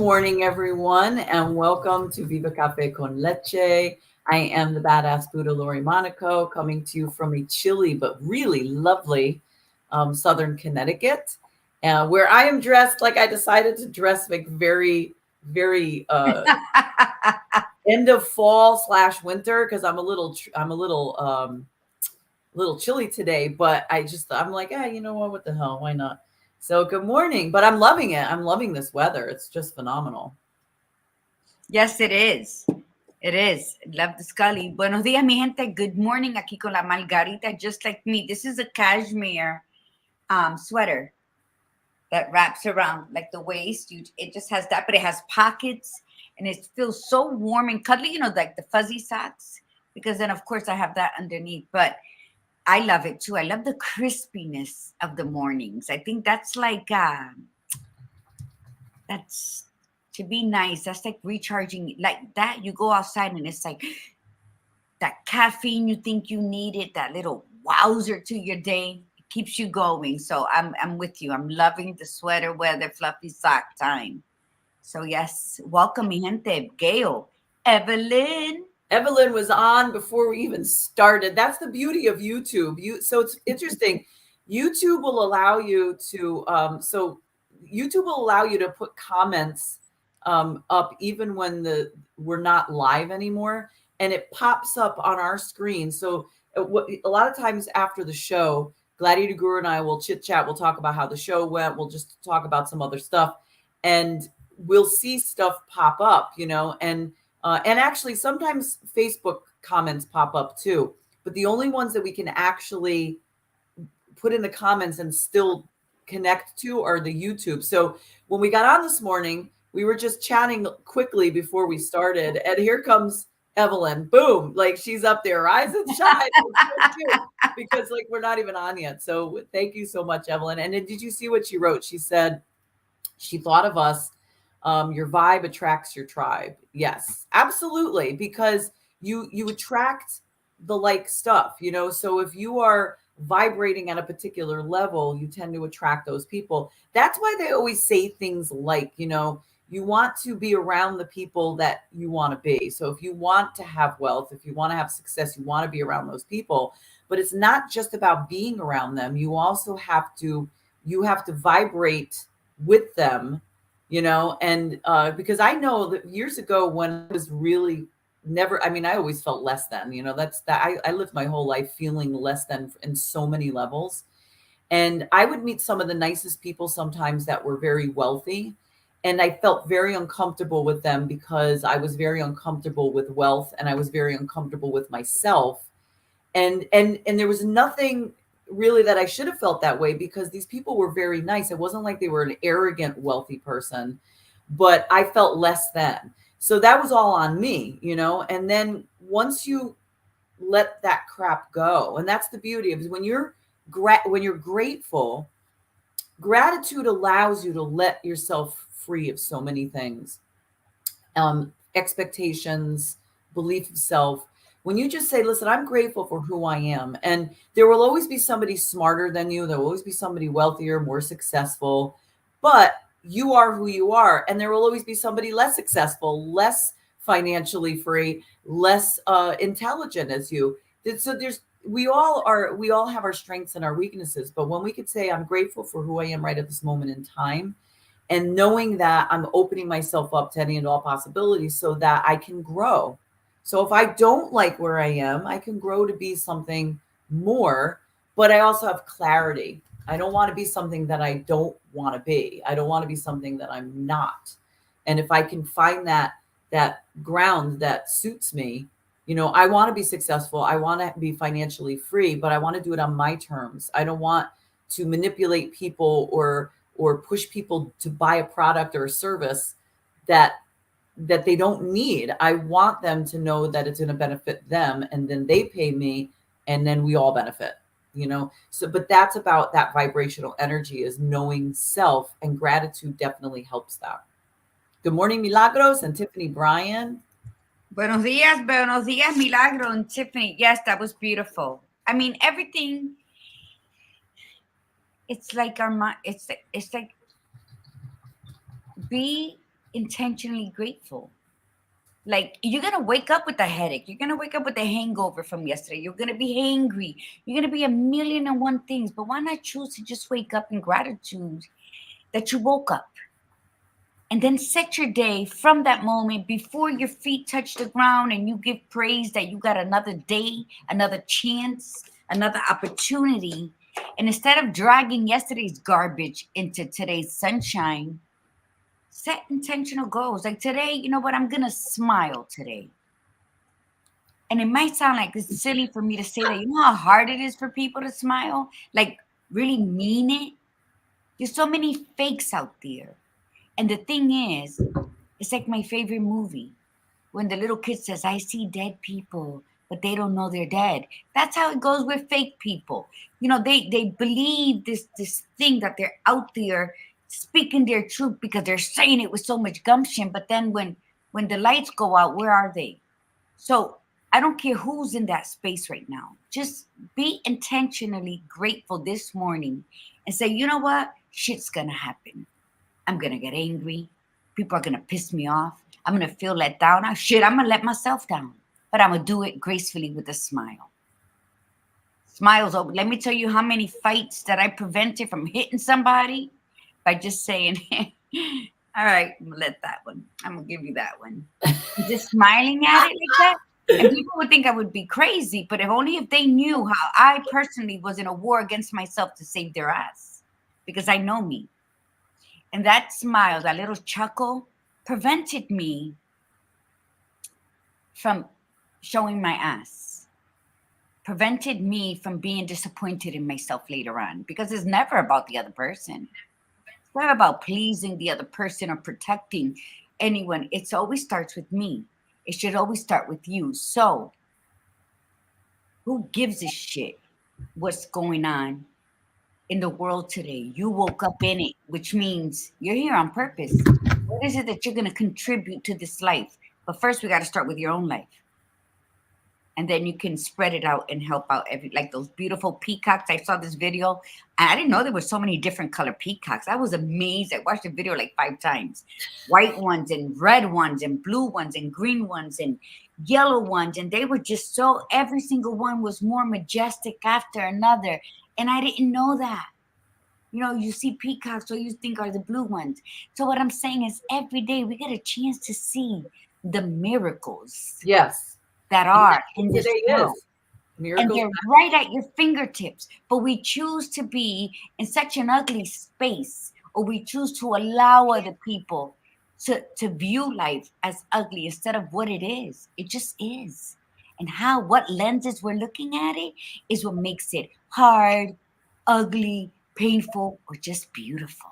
morning, everyone, and welcome to Viva Cafe con Leche. I am the badass Buddha Lori Monaco, coming to you from a chilly but really lovely Southern Connecticut, where I am dressed like I decided to dress like very, very end of fall / winter because I'm a little chilly today. But I'm like, you know what the hell? Why not? So good morning, but I'm loving it. I'm loving this weather. It's just phenomenal. Yes, it is. It is. Love the Scully. Buenos días, mi gente. Good morning. Aquí con la Margarita, just like me. This is a cashmere sweater that wraps around like the waist. It just has that, but it has pockets and it feels so warm and cuddly, you know, like the fuzzy socks, because then, of course, I have that underneath. But I love it too. I love the crispiness of the mornings. I think that's like, that's to be nice. That's like recharging, like that. You go outside and it's like that caffeine you think you needed, that little wowzer to your day. It keeps you going. So I'm with you. I'm loving the sweater weather, fluffy sock time. So yes, welcome, mi gente. Gail, Evelyn. Evelyn was on before we even started. That's the beauty of YouTube. So it's interesting. YouTube will allow you to put comments up even when we're not live anymore, and it pops up on our screen. So a lot of times after the show, Gladiator Guru and I will chit chat. We'll talk about how the show went. We'll just talk about some other stuff, and we'll see stuff pop up, and actually sometimes Facebook comments pop up too, but the only ones that we can actually put in the comments and still connect to are the YouTube. So when we got on this morning, we were just chatting quickly before we started, and here comes Evelyn. Boom, like she's up there, rise and shine. Because like we're not even on yet. So thank you so much, Evelyn. And did you see what she wrote? She said she thought of us. Your vibe attracts your tribe. Yes, absolutely. Because you attract the like stuff, so if you are vibrating at a particular level, you tend to attract those people. That's why they always say things like, you want to be around the people that you want to be. So if you want to have wealth, if you want to have success, you want to be around those people. But it's not just about being around them. You also have to vibrate with them, and because I know that years ago when I was really I always felt less than, I lived my whole life feeling less than in so many levels. And I would meet some of the nicest people sometimes that were very wealthy. And I felt very uncomfortable with them because I was very uncomfortable with wealth, and I was very uncomfortable with myself. And there was nothing really that I should have felt that way, because these people were very nice. It wasn't like they were an arrogant, wealthy person, but I felt less than. So that was all on me, and then once you let that crap go, and that's the beauty of it, when you're grateful, gratitude allows you to let yourself free of so many things, expectations, belief of self. When you just say, listen, I'm grateful for who I am. And there will always be somebody smarter than you. There will always be somebody wealthier, more successful, but you are who you are. And there will always be somebody less successful, less financially free, less intelligent as you. So we all have our strengths and our weaknesses. But when we could say, I'm grateful for who I am right at this moment in time, and knowing that I'm opening myself up to any and all possibilities so that I can grow. So if I don't like where I am, I can grow to be something more, but I also have clarity. I don't want to be something that I don't want to be. I don't want to be something that I'm not. And if I can find that ground that suits me, I want to be successful. I want to be financially free, but I want to do it on my terms. I don't want to manipulate people or push people to buy a product or a service that they don't need. I want them to know that it's going to benefit them, and then they pay me, and then we all benefit, So, but that's about that vibrational energy, is knowing self, and gratitude definitely helps that. Good morning, Milagros and Tiffany Bryan. Buenos días, Milagro and Tiffany. Yes, that was beautiful. I mean, everything. It's like our mind. It's like be intentionally grateful. Like, you're going to wake up with a headache. You're going to wake up with a hangover from yesterday. You're going to be hangry. You're going to be a million and one things. But why not choose to just wake up in gratitude that you woke up? And then set your day from that moment before your feet touch the ground, and you give praise that you got another day, another chance, another opportunity. And instead of dragging yesterday's garbage into today's sunshine, set intentional goals. Like today, you know what? I'm going to smile today. And it might sound like it's silly for me to say that. You know how hard it is for people to smile? Like, really mean it? There's so many fakes out there. And the thing is, it's like my favorite movie. When the little kid says, I see dead people, but they don't know they're dead. That's how it goes with fake people. You know, they believe this thing that they're out there speaking their truth because they're saying it with so much gumption. But then when the lights go out, where are they? So I don't care who's in that space right now. Just be intentionally grateful this morning and say, you know what? Shit's going to happen. I'm going to get angry. People are going to piss me off. I'm going to feel let down. I'm going to let myself down. But I'm going to do it gracefully with a smile. Smiles over. Let me tell you how many fights that I prevented from hitting somebody by just saying, all right, I'm going to let that one. I'm going to give you that one. Just smiling at it like that. And people would think I would be crazy, but if they knew how I personally was in a war against myself to save their ass, because I know me. And that smile, that little chuckle, prevented me from showing my ass, prevented me from being disappointed in myself later on, because it's never about the other person. It's not about pleasing the other person or protecting anyone. It always starts with me. It should always start with you. So who gives a shit what's going on in the world today? You woke up in it, which means you're here on purpose. What is it that you're going to contribute to this life? But first, we got to start with your own life. And then you can spread it out and help out like those beautiful peacocks. I saw this video. I didn't know there were so many different color peacocks. I was amazed. I watched the video like 5 times. White ones and red ones and blue ones and green ones and yellow ones. And they were just so, every single one was more majestic after another. And I didn't know that. You know, you see peacocks, so you think are the blue ones. So what I'm saying is every day we get a chance to see the miracles. Yes. That are in this world. Miracles. And they're right at your fingertips. But we choose to be in such an ugly space, or we choose to allow other people to view life as ugly instead of what it is. It just is. And what lenses we're looking at it is what makes it hard, ugly, painful, or just beautiful.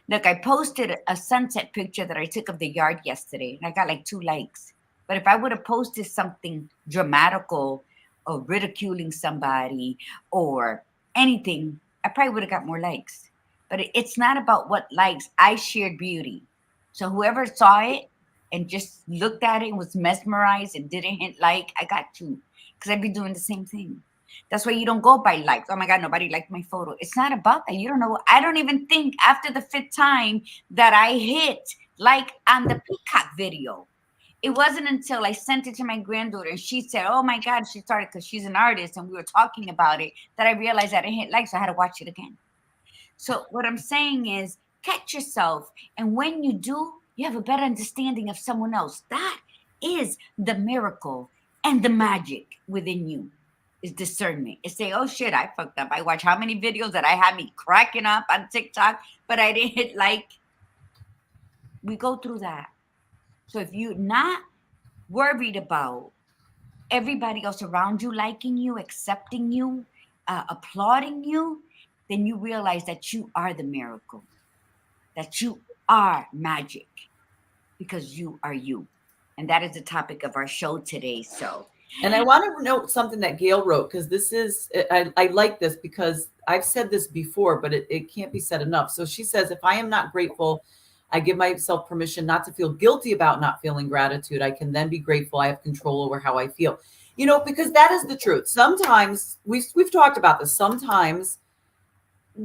Look, I posted a sunset picture that I took of the yard yesterday, and I got like 2 likes. But if I would have posted something dramatical or ridiculing somebody or anything, I probably would have got more likes. But it's not about what likes. I shared beauty. So whoever saw it and just looked at it and was mesmerized and didn't hit like, I got 2. Because I'd be doing the same thing. That's why you don't go by likes. Oh my God, nobody liked my photo. It's not about that. You don't know. I don't even think after the 5th time that I hit like on the peacock video. It wasn't until I sent it to my granddaughter and she said, oh my God, she started, because she's an artist and we were talking about it, that I realized I didn't hit like, so I had to watch it again. So what I'm saying is catch yourself. And when you do, you have a better understanding of someone else. That is the miracle and the magic within you is discernment. It's say, oh shit, I fucked up. I watch how many videos that I had me cracking up on TikTok, but I didn't hit like. We go through that. So if you're not worried about everybody else around you liking you, accepting you, applauding you, then you realize that you are the miracle, that you are magic, because you are you. And that is the topic of our show today. So, and I want to note something that Gail wrote, because this is, I like this because I've said this before, but it can't be said enough. So she says, if I am not grateful, I give myself permission not to feel guilty about not feeling gratitude. I can then be grateful. I have control over how I feel, because that is the truth. Sometimes we've talked about this. Sometimes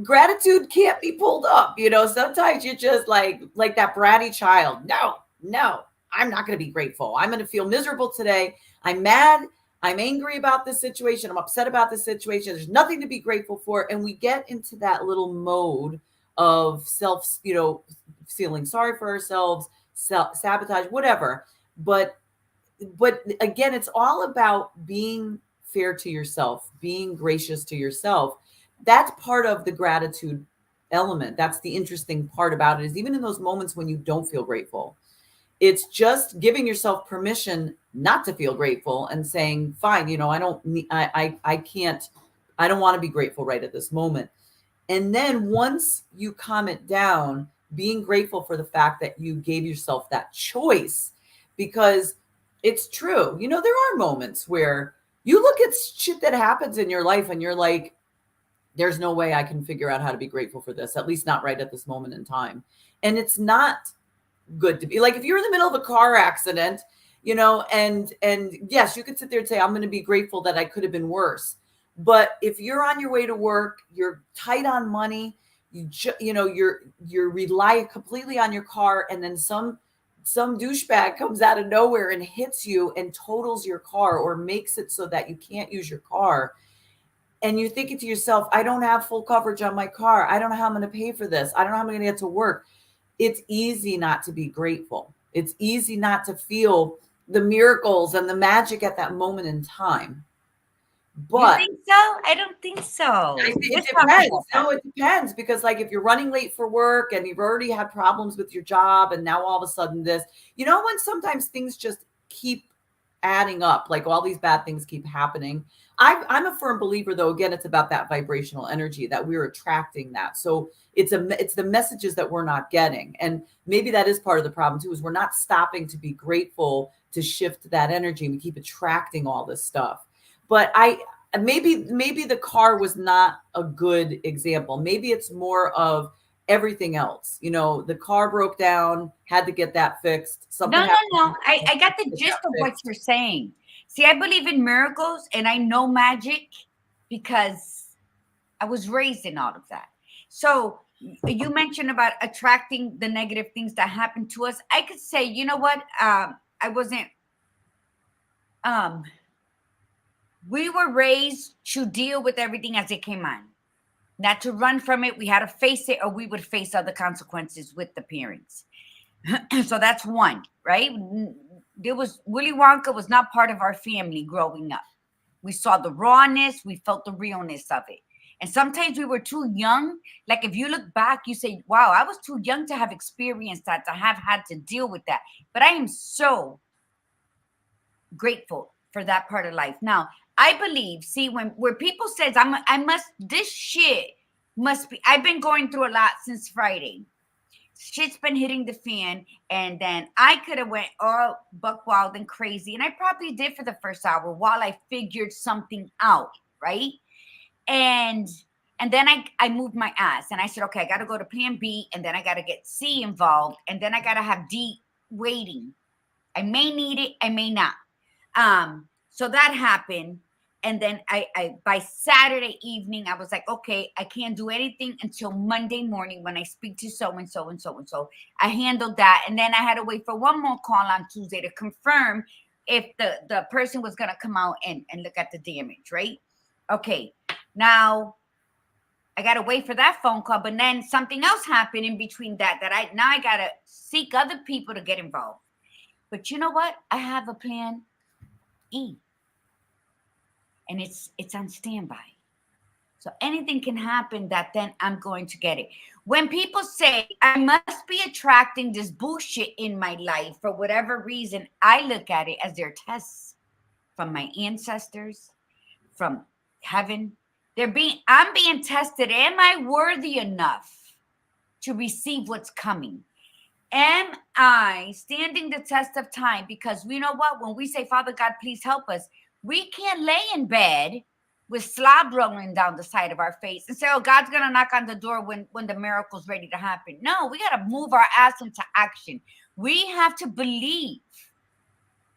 gratitude can't be pulled up. Sometimes you're just like that bratty child. No, I'm not going to be grateful. I'm going to feel miserable today. I'm mad. I'm angry about this situation. I'm upset about this situation. There's nothing to be grateful for. And we get into that little mode of feeling sorry for ourselves, sabotage, whatever. But again, it's all about being fair to yourself, being gracious to yourself. That's part of the gratitude element. That's the interesting part about it, is even in those moments when you don't feel grateful, it's just giving yourself permission not to feel grateful and saying, fine, I don't need, I can't, I don't want to be grateful right at this moment. And then once you calm it down, being grateful for the fact that you gave yourself that choice, because it's true. There are moments where you look at shit that happens in your life and you're like, there's no way I can figure out how to be grateful for this, at least not right at this moment in time. And it's not good to be like, if you're in the middle of a car accident, and yes, you could sit there and say, I'm going to be grateful that I could have been worse. But if you're on your way to work, you're tight on money, you're relying completely on your car, and then some douchebag comes out of nowhere and hits you and totals your car or makes it so that you can't use your car. And you're thinking to yourself, I don't have full coverage on my car. I don't know how I'm going to pay for this. I don't know how I'm going to get to work. It's easy not to be grateful. It's easy not to feel the miracles and the magic at that moment in time. But you think so? I don't think so. It depends. No, it depends, because like if you're running late for work and you've already had problems with your job and now all of a sudden this, when sometimes things just keep adding up, like all these bad things keep happening. I'm a firm believer, though, again, it's about that vibrational energy that we're attracting that. So it's the messages that we're not getting. And maybe that is part of the problem too, is we're not stopping to be grateful to shift that energy. We keep attracting all this stuff. But maybe the car was not a good example. Maybe it's more of everything else. The car broke down, had to get that fixed. No. I got the gist of what you're saying. See, I believe in miracles and I know magic because I was raised in all of that. So you mentioned about attracting the negative things that happen to us. I could say, you know what? I wasn't, we were raised to deal with everything as it came on, not to run from it. We had to face it, or we would face other consequences with the parents. So that's one, right? There was Willy Wonka was not part of our family growing up. We saw the rawness, we felt the realness of it. And sometimes we were too young. Like if you look back, you say, wow, I was too young to have experienced that, to have had to deal with that. But I am so grateful for that part of life. Now, I believe, see, where people says this shit must be, I've been going through a lot since Friday. Shit's been hitting the fan, and then I could have went all buck wild and crazy, and I probably did for the first hour while I figured something out, right? And then I moved my ass, and I said, okay, I got to go to plan B, and then I got to get C involved, and then I got to have D waiting. I may need it, I may not. So that happened. And then I by Saturday evening, I was like, okay, I can't do anything until Monday morning when I speak to so-and-so and so-and-so. I handled that. And then I had to wait for one more call on Tuesday to confirm if the person was going to come out and look at the damage, right? Okay, now I got to wait for that phone call. But then something else happened in between that I got to seek other people to get involved. But you know what? I have a plan E. And it's on standby. So anything can happen that then I'm going to get it. When people say I must be attracting this bullshit in my life for whatever reason, I look at it as their tests from my ancestors, from heaven. I'm being tested. Am I worthy enough to receive what's coming? Am I standing the test of time? Because we know what? When we say, Father God, please help us, we can't lay in bed with slob rolling down the side of our face and say, oh, God's going to knock on the door when the miracle's ready to happen. No, we got to move our ass into action. We have to believe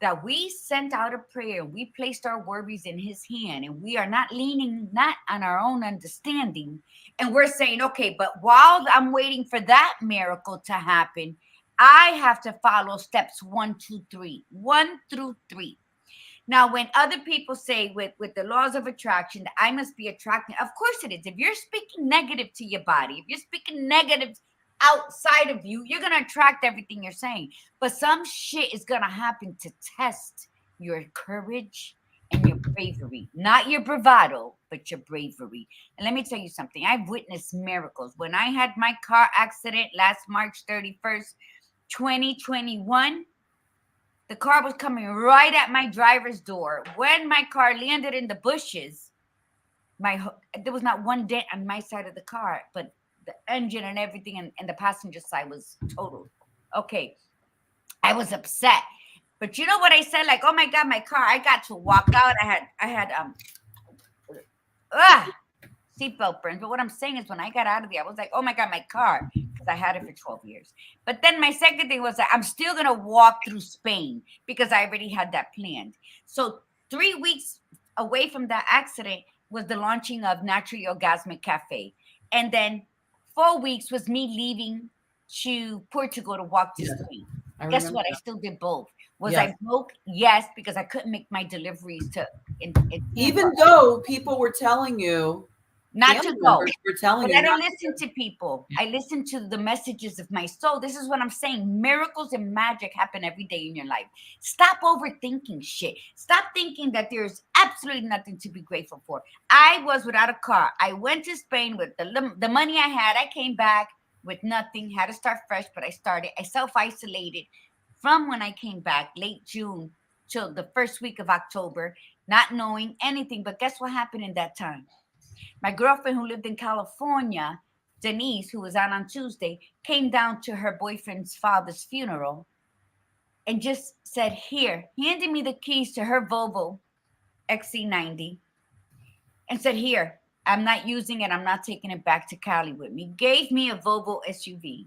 that we sent out a prayer, we placed our worries in his hand, and we are not leaning not on our own understanding. And we're saying, okay, but while I'm waiting for that miracle to happen, I have to follow steps 1, 2, 3, 1 through 3. Now, when other people say with the laws of attraction that I must be attracting, of course it is. If you're speaking negative to your body, if you're speaking negative outside of you, you're going to attract everything you're saying. But some shit is going to happen to test your courage and your bravery, not your bravado, but your bravery. And let me tell you something. I've witnessed miracles. When I had my car accident last March 31st, 2021, the car was coming right at my driver's door. When my car landed in the bushes, there was not one dent on my side of the car, but the engine and everything and the passenger side was totaled. Okay, I was upset. But you know what I said? Like, oh my God, my car, I got to walk out. I had seatbelt burns. But what I'm saying is when I got out of there, I was like, oh my God, my car, because I had it for 12 years. But then my second thing was that I'm still going to walk through Spain because I already had that planned. So 3 weeks away from that accident was the launching of Naturally Orgasmic Cafe. And then 4 weeks was me leaving to Portugal to walk to Spain. Guess what? I still did both. Was I broke? Yes, because I couldn't make my deliveries to even though people were telling you not to go. But I don't listen to people. I listen to the messages of my soul. This is what I'm saying. Miracles and magic happen every day in your life. Stop overthinking shit. Stop thinking that there's absolutely nothing to be grateful for. I was without a car. I went to Spain with the money I had. I came back with nothing. Had to start fresh, but I started. I self-isolated from when I came back, late June till the first week of October, not knowing anything. But guess what happened in that time? My girlfriend who lived in California, Denise, who was on Tuesday, came down to her boyfriend's father's funeral and just said, here, handed me the keys to her Volvo XC90 and said, here, I'm not using it. I'm not taking it back to Cali with me. Gave me a Volvo SUV.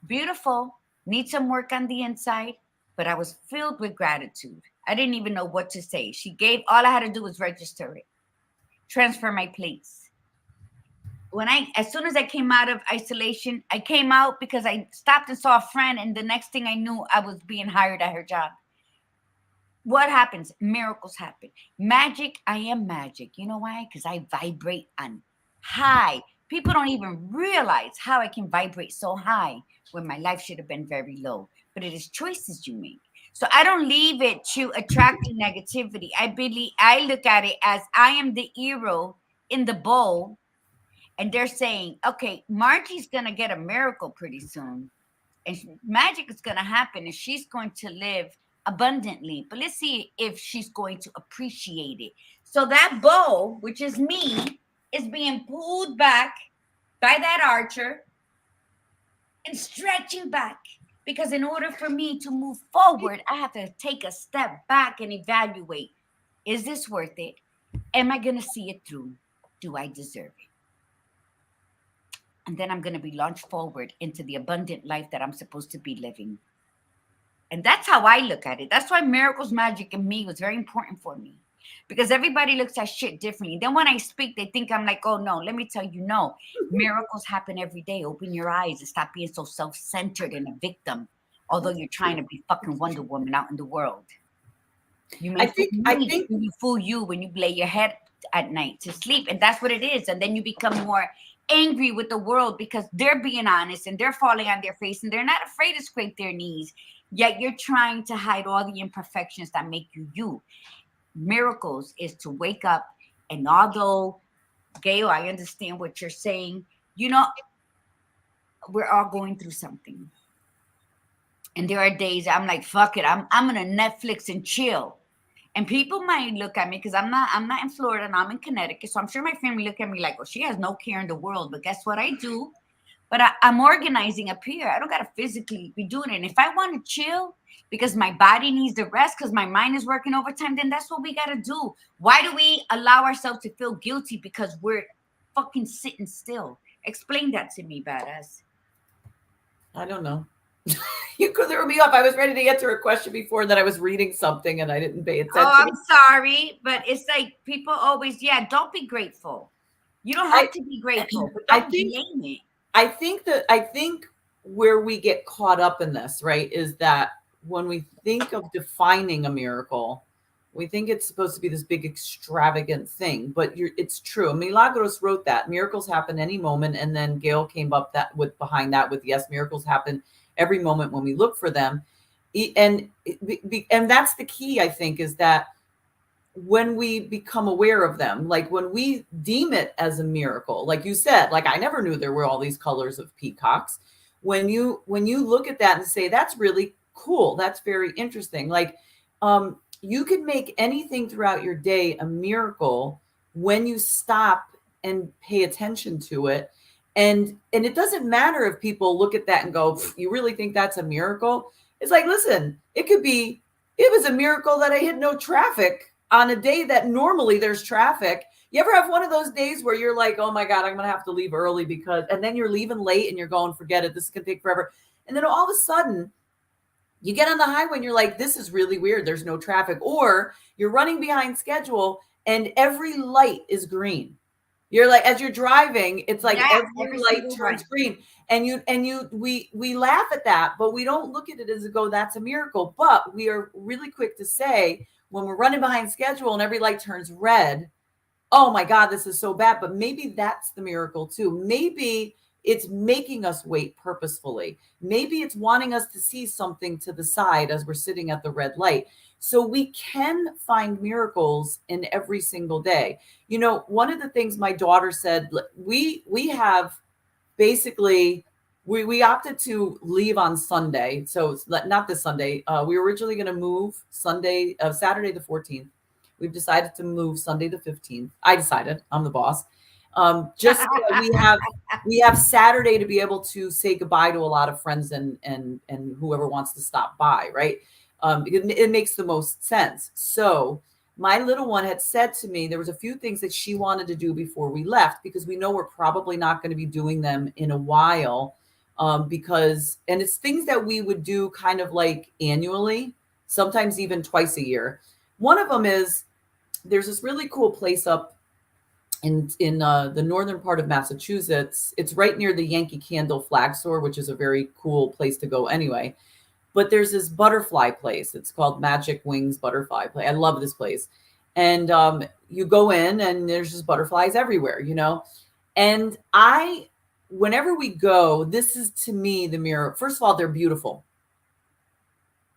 Beautiful. Need some work on the inside, but I was filled with gratitude. I didn't even know what to say. All I had to do was register it. Transfer my plates. As soon as I came out of isolation, I came out because I stopped and saw a friend, and the next thing I knew, I was being hired at her job. What happens? Miracles happen. Magic, I am magic. You know why? Because I vibrate on high. People don't even realize how I can vibrate so high when my life should have been very low. But it is choices you make. So I don't leave it to attracting negativity. I look at it as I am the hero in the bowl. And they're saying, okay, Margie's going to get a miracle pretty soon. And magic is going to happen. And she's going to live abundantly. But let's see if she's going to appreciate it. So that bowl, which is me, is being pulled back by that archer and stretching back. Because in order for me to move forward, I have to take a step back and evaluate, is this worth it? Am I going to see it through? Do I deserve it? And then I'm going to be launched forward into the abundant life that I'm supposed to be living. And that's how I look at it. That's why miracles, magic, and me was very important for me. Because everybody looks at shit differently. Then when I speak, they think I'm like, oh, no, let me tell you, no. Miracles happen every day. Open your eyes and stop being so self-centered and a victim. Although you're trying to be fucking Wonder Woman out in the world. I think you fool you when you lay your head at night to sleep. And that's what it is. And then you become more angry with the world because they're being honest and they're falling on their face and they're not afraid to scrape their knees. Yet you're trying to hide all the imperfections that make you you. Miracles is to wake up, and although Gail, I understand what you're saying, you know, we're all going through something, and there are days I'm like, fuck it, I'm gonna Netflix and chill. And people might look at me because I'm not in Florida and I'm in Connecticut, so I'm sure my family look at me like, oh, she has no care in the world. But guess what I do? But I'm organizing up here. I don't gotta physically be doing it. And if I want to chill because my body needs the rest, because my mind is working overtime, then that's what we got to do. Why do we allow ourselves to feel guilty because we're fucking sitting still? Explain that to me, badass. I don't know. You threw me off. I was ready to answer a question before that. I was reading something and I didn't pay Oh, attention. I'm sorry, but it's like people always, don't be grateful. You don't have to be grateful, but don't blame it. I think where we get caught up in this, right, is that when we think of defining a miracle, we think it's supposed to be this big extravagant thing, but it's true. Milagros wrote that miracles happen any moment, and then Gail came up that with behind that with yes, miracles happen every moment when we look for them, and that's the key. I think is that when we become aware of them, like when we deem it as a miracle, like you said, like I never knew there were all these colors of peacocks. When you look at that and say that's really cool, that's very interesting, like you can make anything throughout your day a miracle when you stop and pay attention to it. And it doesn't matter if people look at that and go, you really think that's a miracle? It's like, listen, it was a miracle that I hit no traffic on a day that normally there's traffic. You ever have one of those days where you're like, oh my God, I'm going to have to leave early and then you're leaving late and you're going, forget it, this is going to take forever. And then all of a sudden you get on the highway and you're like, this is really weird. There's no traffic. Or you're running behind schedule and every light is green. You're like, as you're driving, it's like every light turns green. And we laugh at that, but we don't look at it as go, that's a miracle. But we are really quick to say when we're running behind schedule and every light turns red, oh my God, this is so bad. But maybe that's the miracle too. Maybe it's making us wait purposefully. Maybe it's wanting us to see something to the side as we're sitting at the red light. So we can find miracles in every single day. You know, one of the things my daughter said, we have basically, we opted to leave on Sunday. So not this Sunday. We were originally going to move Saturday the 14th. We've decided to move Sunday the 15th. I decided, I'm the boss. Just so we have Saturday to be able to say goodbye to a lot of friends and whoever wants to stop by, right? It makes the most sense. So my little one had said to me, there was a few things that she wanted to do before we left, because we know we're probably not going to be doing them in a while, and it's things that we would do kind of like annually, sometimes even twice a year. One of them is there's this really cool place up in the northern part of Massachusetts. It's right near the Yankee Candle flag store, which is a very cool place to go anyway. But there's this butterfly place. It's called Magic Wings Butterfly Place. I love this place. And you go in and there's just butterflies everywhere, you know? And whenever we go, this is to me the mirror. First of all, they're beautiful.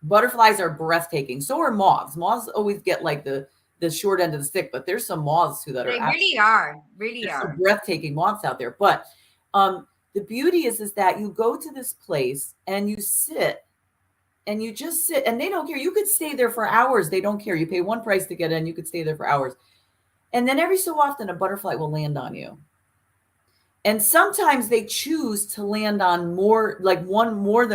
Butterflies are breathtaking. So are moths. Moths always get like the short end of the stick, but there's some moths too that they really are some breathtaking moths out there. But the beauty is that you go to this place and you sit. And you just sit and they don't care. You could stay there for hours. They don't care. You pay one price to get in. You could stay there for hours. And then every so often a butterfly will land on you. And sometimes they choose to land on more than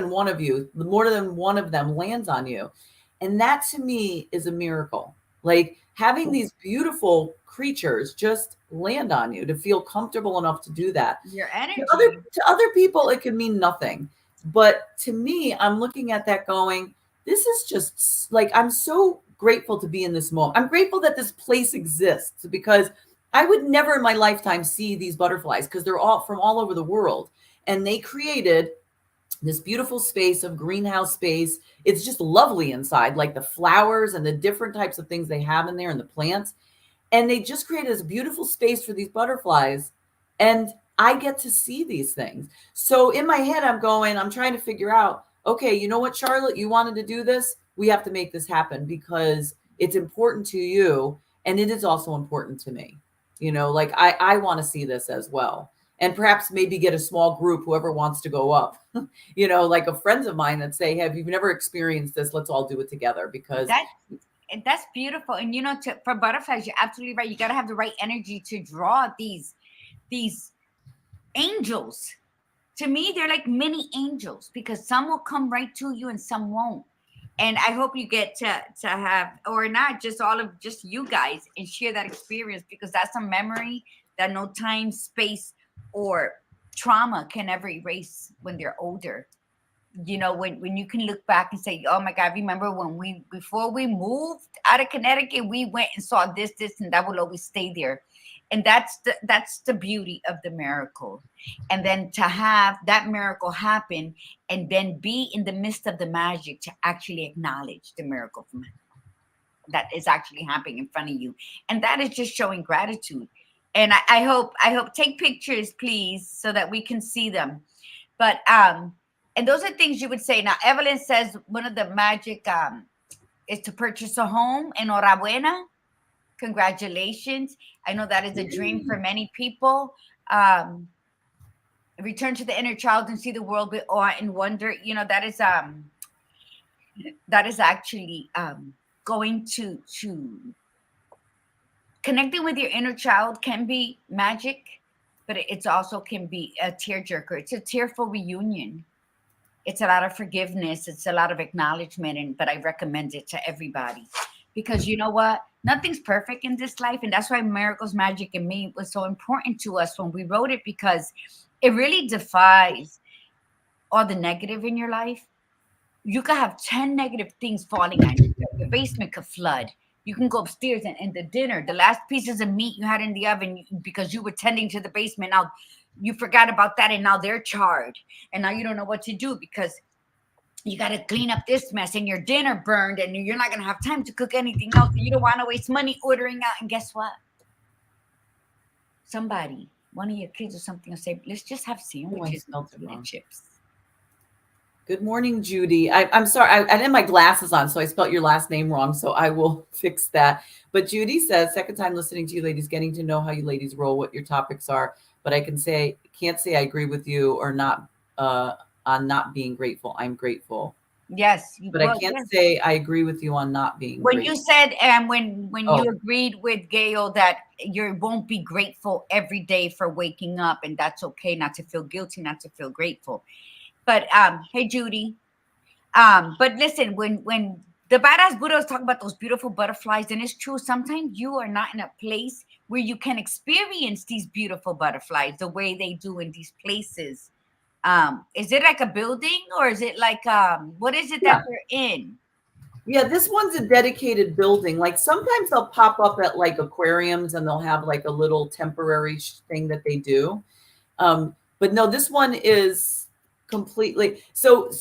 one of you. More than one of them lands on you. And that to me is a miracle. Like having these beautiful creatures just land on you, to feel comfortable enough to do that. Your energy. To other people, it could mean nothing. But to me, I'm looking at that going, this is just like, I'm so grateful to be in this moment. I'm grateful that this place exists, because I would never in my lifetime see these butterflies, because they're all from all over the world. And they created this beautiful space of greenhouse space. It's just lovely inside, like the flowers and the different types of things they have in there and the plants. And they just created this beautiful space for these butterflies. And I get to see these things. So in my head, I'm trying to figure out, okay, you know what, Charlotte, you wanted to do this. We have to make this happen because it's important to you. And it is also important to me. You know, like I want to see this as well. And perhaps maybe get a small group, whoever wants to go up, you know, like a friends of mine that say, hey, if you've never experienced this, let's all do it together, because that's beautiful. And, you know, for butterflies, you're absolutely right. You got to have the right energy to draw these angels. To me, they're like mini angels, because some will come right to you and some won't. And I hope you get to have, or not just just you guys, and share that experience, because that's a memory that no time, space, or trauma can ever erase when they're older. you know, when you can look back and say, oh my God, remember when before we moved out of Connecticut, we went and saw this, and that will always stay there. And that's the beauty of the miracle. And then to have that miracle happen and then be in the midst of the magic to actually acknowledge the miracle that is actually happening in front of you. And that is just showing gratitude. And I hope take pictures, please, so that we can see them. But and those are things you would say. Now, Evelyn says one of the magic is to purchase a home. Enhorabuena. Congratulations. I know that is a dream for many people. Um, return to the inner child and see the world with awe and wonder. You know, that is actually going to connecting with your inner child can be magic, but it's also can be a tearjerker. It's a tearful reunion. It's a lot of forgiveness. It's a lot of acknowledgement, but I recommend it to everybody because you know what? Nothing's perfect in this life, and that's why Miracles, Magic, and Me was so important to us when we wrote it because it really defies all the negative in your life. You could have 10 negative things falling on you. Your basement could flood. You can go upstairs and the dinner, the last pieces of meat you had in the oven because you were tending to the basement. Now you forgot about that and now they're charred. And now you don't know what to do because you got to clean up this mess and your dinner burned and you're not going to have time to cook anything else. You don't want to waste money ordering out. And guess what? Somebody, one of your kids or something will say, let's just have sandwiches and chips. Good morning, Judy. I'm sorry. I didn't have my glasses on, so I spelled your last name wrong. So I will fix that. But Judy says, second time listening to you ladies, getting to know how you ladies roll, what your topics are. But I can't say I agree with you or not on not being grateful. I'm grateful. Yes. But I can't say I agree with you on not being when grateful. you said when you agreed with Gail that you won't be grateful every day for waking up, and that's okay not to feel guilty, not to feel grateful. But hey Judy, but listen, when the badass Buddha was talking about those beautiful butterflies, and it's true, sometimes you are not in a place where you can experience these beautiful butterflies the way they do in these places. Is it like a building or is it like what is it that they're in? Yeah, this one's a dedicated building. Like sometimes they'll pop up at like aquariums and they'll have like a little temporary thing that they do. But no, this one is completely so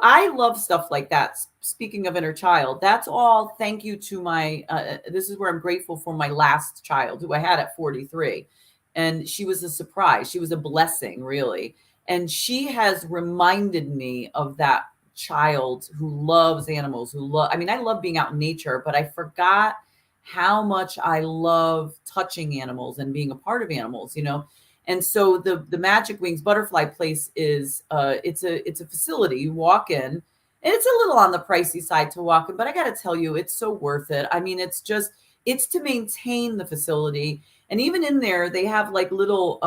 I love stuff like that. Speaking of inner child, that's all thank you to my this is where I'm grateful for my last child who I had at 43. And she was a surprise. She was a blessing, really. And she has reminded me of that child who loves animals, I mean, I love being out in nature, but I forgot how much I love touching animals and being a part of animals, you know. And so the Magic Wings Butterfly Place is it's a facility. You walk in, and it's a little on the pricey side to walk in, but I got to tell you, it's so worth it. I mean, it's to maintain the facility, and even in there, they have like little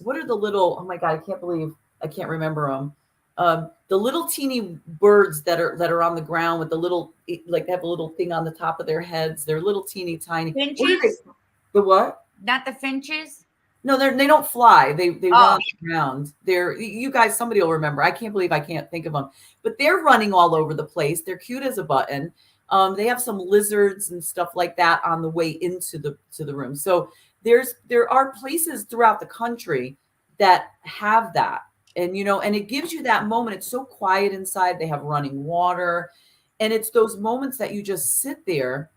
what are the little? Oh my God, I can't remember them. The little teeny birds that are on the ground with the little like they have a little thing on the top of their heads. They're little teeny tiny. Finches? The what? Not the finches? No, they don't fly. They run on the ground. They're you guys. Somebody will remember. I can't believe I can't think of them. But they're running all over the place. They're cute as a button. They have some lizards and stuff like that on the way into the room. So there are places throughout the country that have that, and you know, and it gives you that moment. It's so quiet inside. They have running water, and it's those moments that you just sit there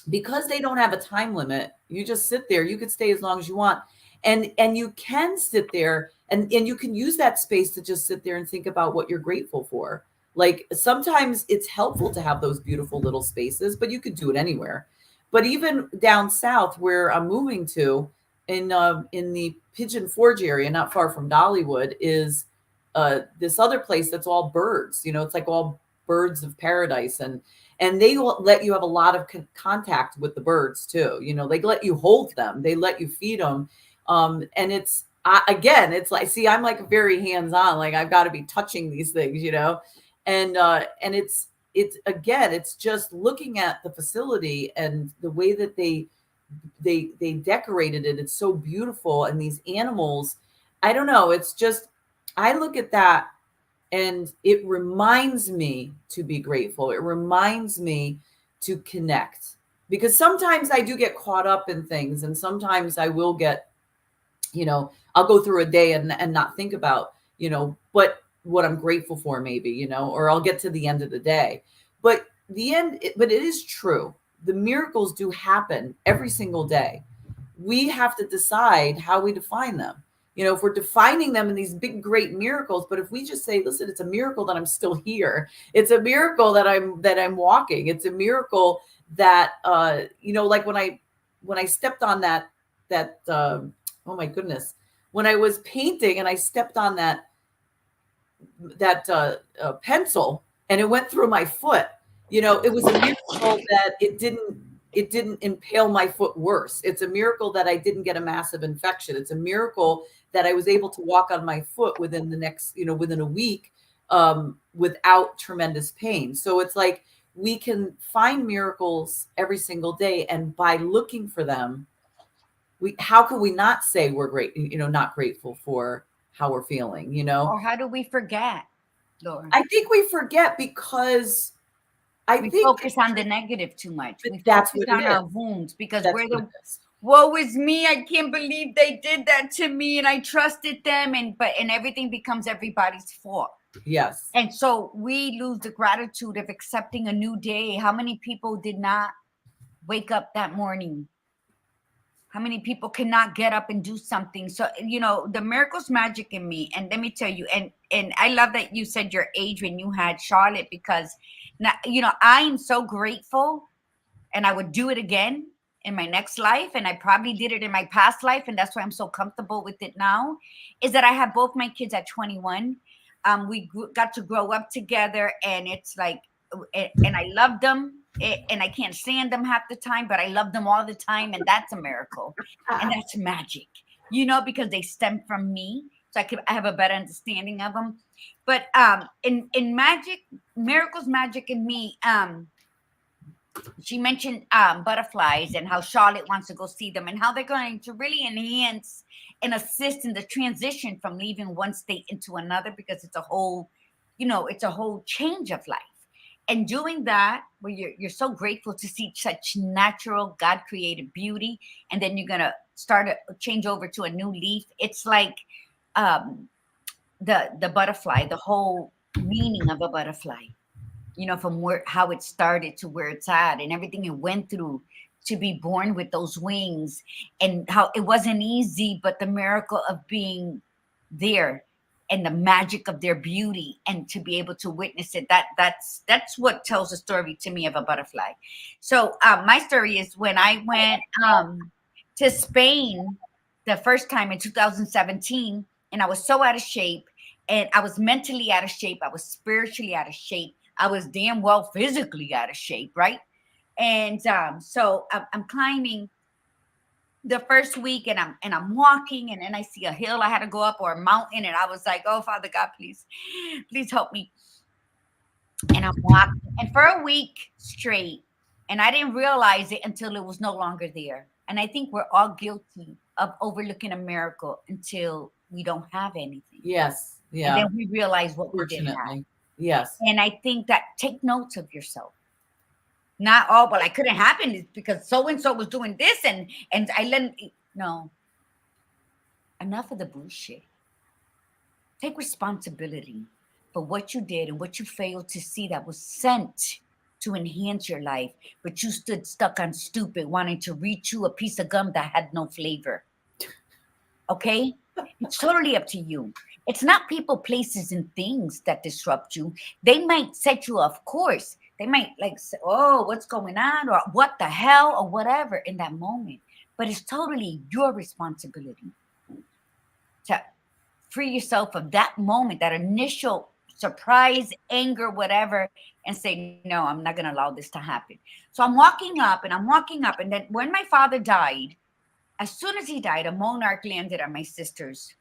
because they don't have a time limit. You just sit there. You could stay as long as you want. And you can sit there and you can use that space to just sit there and think about what you're grateful for. Like sometimes it's helpful to have those beautiful little spaces, but you could do it anywhere. But even down south where I'm moving to in the Pigeon Forge area, not far from Dollywood, is this other place that's all birds. You know, it's like all birds of paradise, and they will let you have a lot of contact with the birds too. You know, they let you hold them, they let you feed them. And again, it's like, see, I'm like very hands-on, like I've got to be touching these things, you know, and it's again, it's just looking at the facility and the way that they decorated it. It's so beautiful. And these animals, I don't know, it's just, I look at that And it reminds me to be grateful. It reminds me to connect, because sometimes I do get caught up in things, and sometimes I will get, I'll go through a day and not think about, but what I'm grateful for, maybe, or I'll get to the end of the day. But but it is true. The miracles do happen every single day. We have to decide how we define them. If we're defining them in these big, great miracles, but if we just say, listen, it's a miracle that I'm still here. It's a miracle that I'm walking. It's a miracle that, like when I stepped on that, oh my goodness, when I was painting and I stepped on that pencil and it went through my foot, it was a miracle that it didn't impale my foot worse. It's a miracle that I didn't get a massive infection. It's a miracle that I was able to walk on my foot within the next, within a week, without tremendous pain. So it's like we can find miracles every single day, and by looking for them, how can we not say we're great, not grateful for how we're feeling, Or how do we forget, Laura? I think we forget because we focus on the negative too much. We that's focus what on our wounds because we're the woe is me. I can't believe they did that to me, and I trusted them, and everything becomes everybody's fault. Yes. And so we lose the gratitude of accepting a new day. How many people did not wake up that morning? How many people cannot get up and do something? So, the miracle's magic in me. And let me tell you, and I love that you said your age when you had Charlotte, because now, I am so grateful, and I would do it again in my next life. And I probably did it in my past life. And that's why I'm so comfortable with it now, is that I have both my kids at 21. We got to grow up together, and it's like, and I love them. And I can't stand them half the time, but I love them all the time. And that's a miracle. And that's magic, because they stem from me. So I have a better understanding of them. But in miracles, magic in me, she mentioned butterflies and how Charlotte wants to go see them, and how they're going to really enhance and assist in the transition from leaving one state into another, because it's a whole, it's a whole change of life. And doing that, where you're so grateful to see such natural, God-created beauty, and then you're gonna start to change over to a new leaf. It's like the butterfly, the whole meaning of a butterfly. From how it started to where it's at, and everything it went through to be born with those wings, and how it wasn't easy, but the miracle of being there, and the magic of their beauty, and to be able to witness it. That's what tells a story to me of a butterfly. So my story is when I went to Spain the first time in 2017, and I was so out of shape, and I was mentally out of shape. I was spiritually out of shape. I was damn well physically out of shape, right? And so I'm climbing the first week, and I'm walking, and then I see a hill I had to go up, or a mountain, and I was like, oh, Father God, please help me. And I'm walking, and for a week straight, and I didn't realize it until it was no longer there. And I think we're all guilty of overlooking a miracle until we don't have anything. Yes. Yeah. And then we realize what we did have. Yes. And I think that take notes of yourself. Not, oh, well, I couldn't happen because so-and-so was doing this, and I let, no. Enough of the bullshit. Take responsibility for what you did and what you failed to see that was sent to enhance your life, but you stood stuck on stupid, wanting to rechew a piece of gum that had no flavor. Okay? It's totally up to you. It's not people, places, and things that disrupt you. They might set you off course. They might like say, oh, what's going on? Or what the hell? Or whatever in that moment. But it's totally your responsibility to free yourself of that moment, that initial surprise, anger, whatever, and say, no, I'm not going to allow this to happen. So I'm walking up. And then when my father died, as soon as he died, a monarch landed on my sister's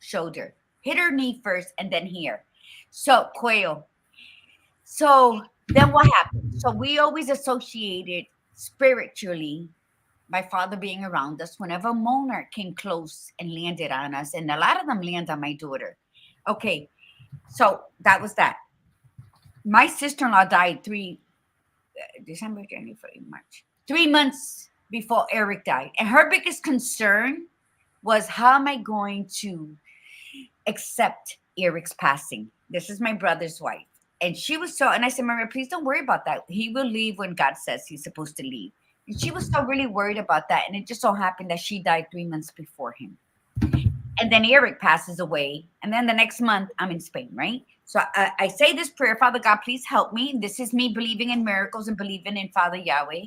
shoulder, hit her knee first, and then here. So, cuello. So then what happened? So we always associated spiritually, my father being around us, whenever a monarch came close and landed on us. And a lot of them land on my daughter. Okay. So that was that. My sister-in-law died December, January, February, March. 3 months before Eric died. And her biggest concern was, how am I going to accept Eric's passing? This is my brother's wife. And she was and I said, Maria, please don't worry about that. He will leave when God says he's supposed to leave. And she was so really worried about that. And it just so happened that she died 3 months before him. And then Eric passes away. And then the next month, I'm in Spain, right? So I say this prayer, Father God, please help me. This is me believing in miracles and believing in Father Yahweh.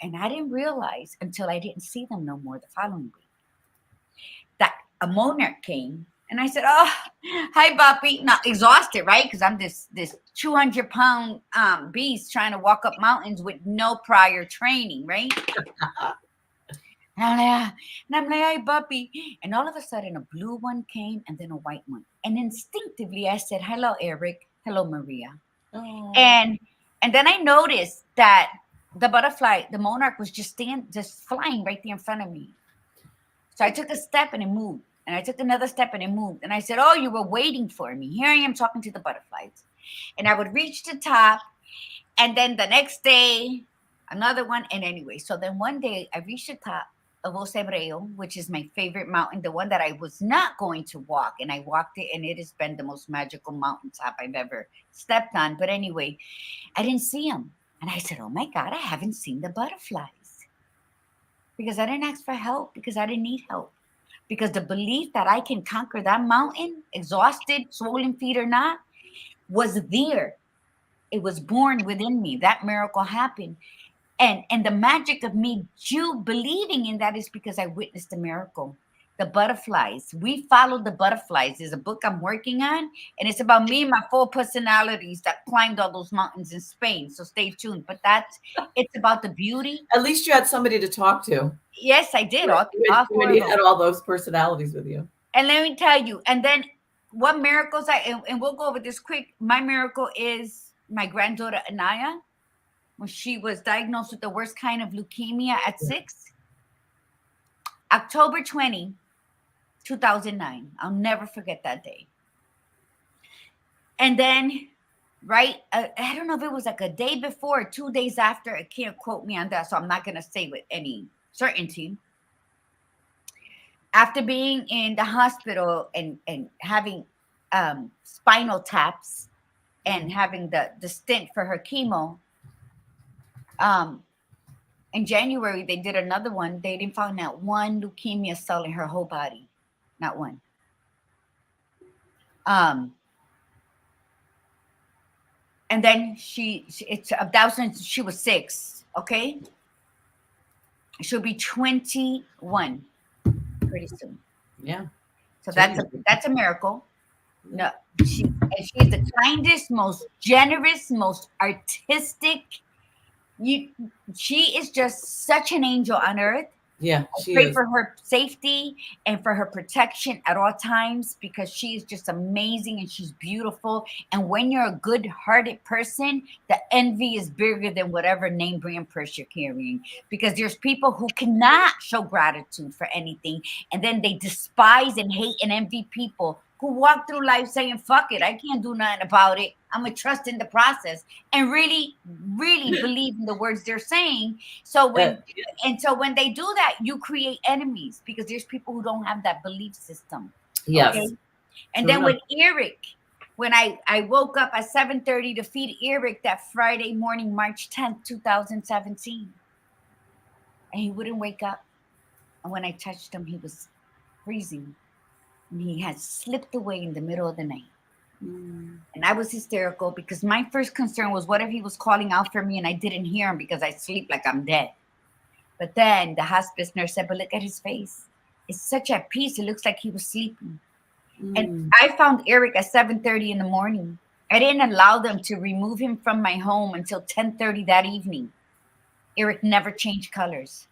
And I didn't realize until I didn't see them no more the following week that a monarch came. And I said, oh, hi, Boppy. Not exhausted, right? Because I'm this 200-pound beast trying to walk up mountains with no prior training, right? And I'm like, hey, Boppy. And all of a sudden, a blue one came and then a white one. And instinctively, I said, hello, Eric. Hello, Maria. Oh. And then I noticed that the butterfly, the monarch, was just flying right there in front of me. So I took a step and it moved. And I took another step and it moved. And I said, oh, you were waiting for me. Here I am talking to the butterflies. And I would reach the top. And then the next day, another one. And anyway, so then one day I reached the top of Hebreo, which is my favorite mountain, the one that I was not going to walk. And I walked it, and it has been the most magical mountaintop I've ever stepped on. But anyway, I didn't see them. And I said, oh my God, I haven't seen the butterflies. Because I didn't ask for help, because I didn't need help. Because the belief that I can conquer that mountain, exhausted, swollen feet or not, was there. It was born within me. That miracle happened. And the magic of me believing in that is because I witnessed the miracle. The butterflies. We followed the butterflies. There's a book I'm working on, and it's about me and my 4 personalities that climbed all those mountains in Spain. So stay tuned. But it's about the beauty. At least you had somebody to talk to. Yes, I did. You had all those personalities with you. And let me tell you, and then what miracles and we'll go over this quick. My miracle is my granddaughter, Anaya, when she was diagnosed with the worst kind of leukemia at 6. October 20, 2009. I'll never forget that day. And then, right, I don't know if it was like a day before or 2 days after. I can't quote me on that, so I'm not going to say with any certainty. After being in the hospital and having spinal taps and having the stint for her chemo, in January, they did another one. They didn't find out one leukemia cell in her whole body. Not one. And then she was 6, okay? She'll be 21 pretty soon. Yeah. So that's a miracle. No, she's the kindest, most generous, most artistic. She is just such an angel on earth. Yeah, I pray for her safety and for her protection at all times, because she is just amazing and she's beautiful. And when you're a good-hearted person, the envy is bigger than whatever name brand purse you're carrying, because there's people who cannot show gratitude for anything, and then they despise and hate and envy people who walk through life saying, fuck it, I can't do nothing about it. I'm going to trust in the process and really, really believe in the words they're saying. So when they do that, you create enemies, because there's people who don't have that belief system. Yes. Okay? And then with Eric, when I woke up at 7:30 to feed Eric that Friday morning, March 10th, 2017, and he wouldn't wake up. And when I touched him, he was freezing. And he had slipped away in the middle of the night. And I was hysterical, because my first concern was, what if he was calling out for me and I didn't hear him because I sleep like I'm dead? But then the hospice nurse said, but look at his face. It's such at peace. It looks like he was sleeping. And I found Eric at 7:30 in the morning. I didn't allow them to remove him from my home until 10:30 that evening. Eric never changed colors.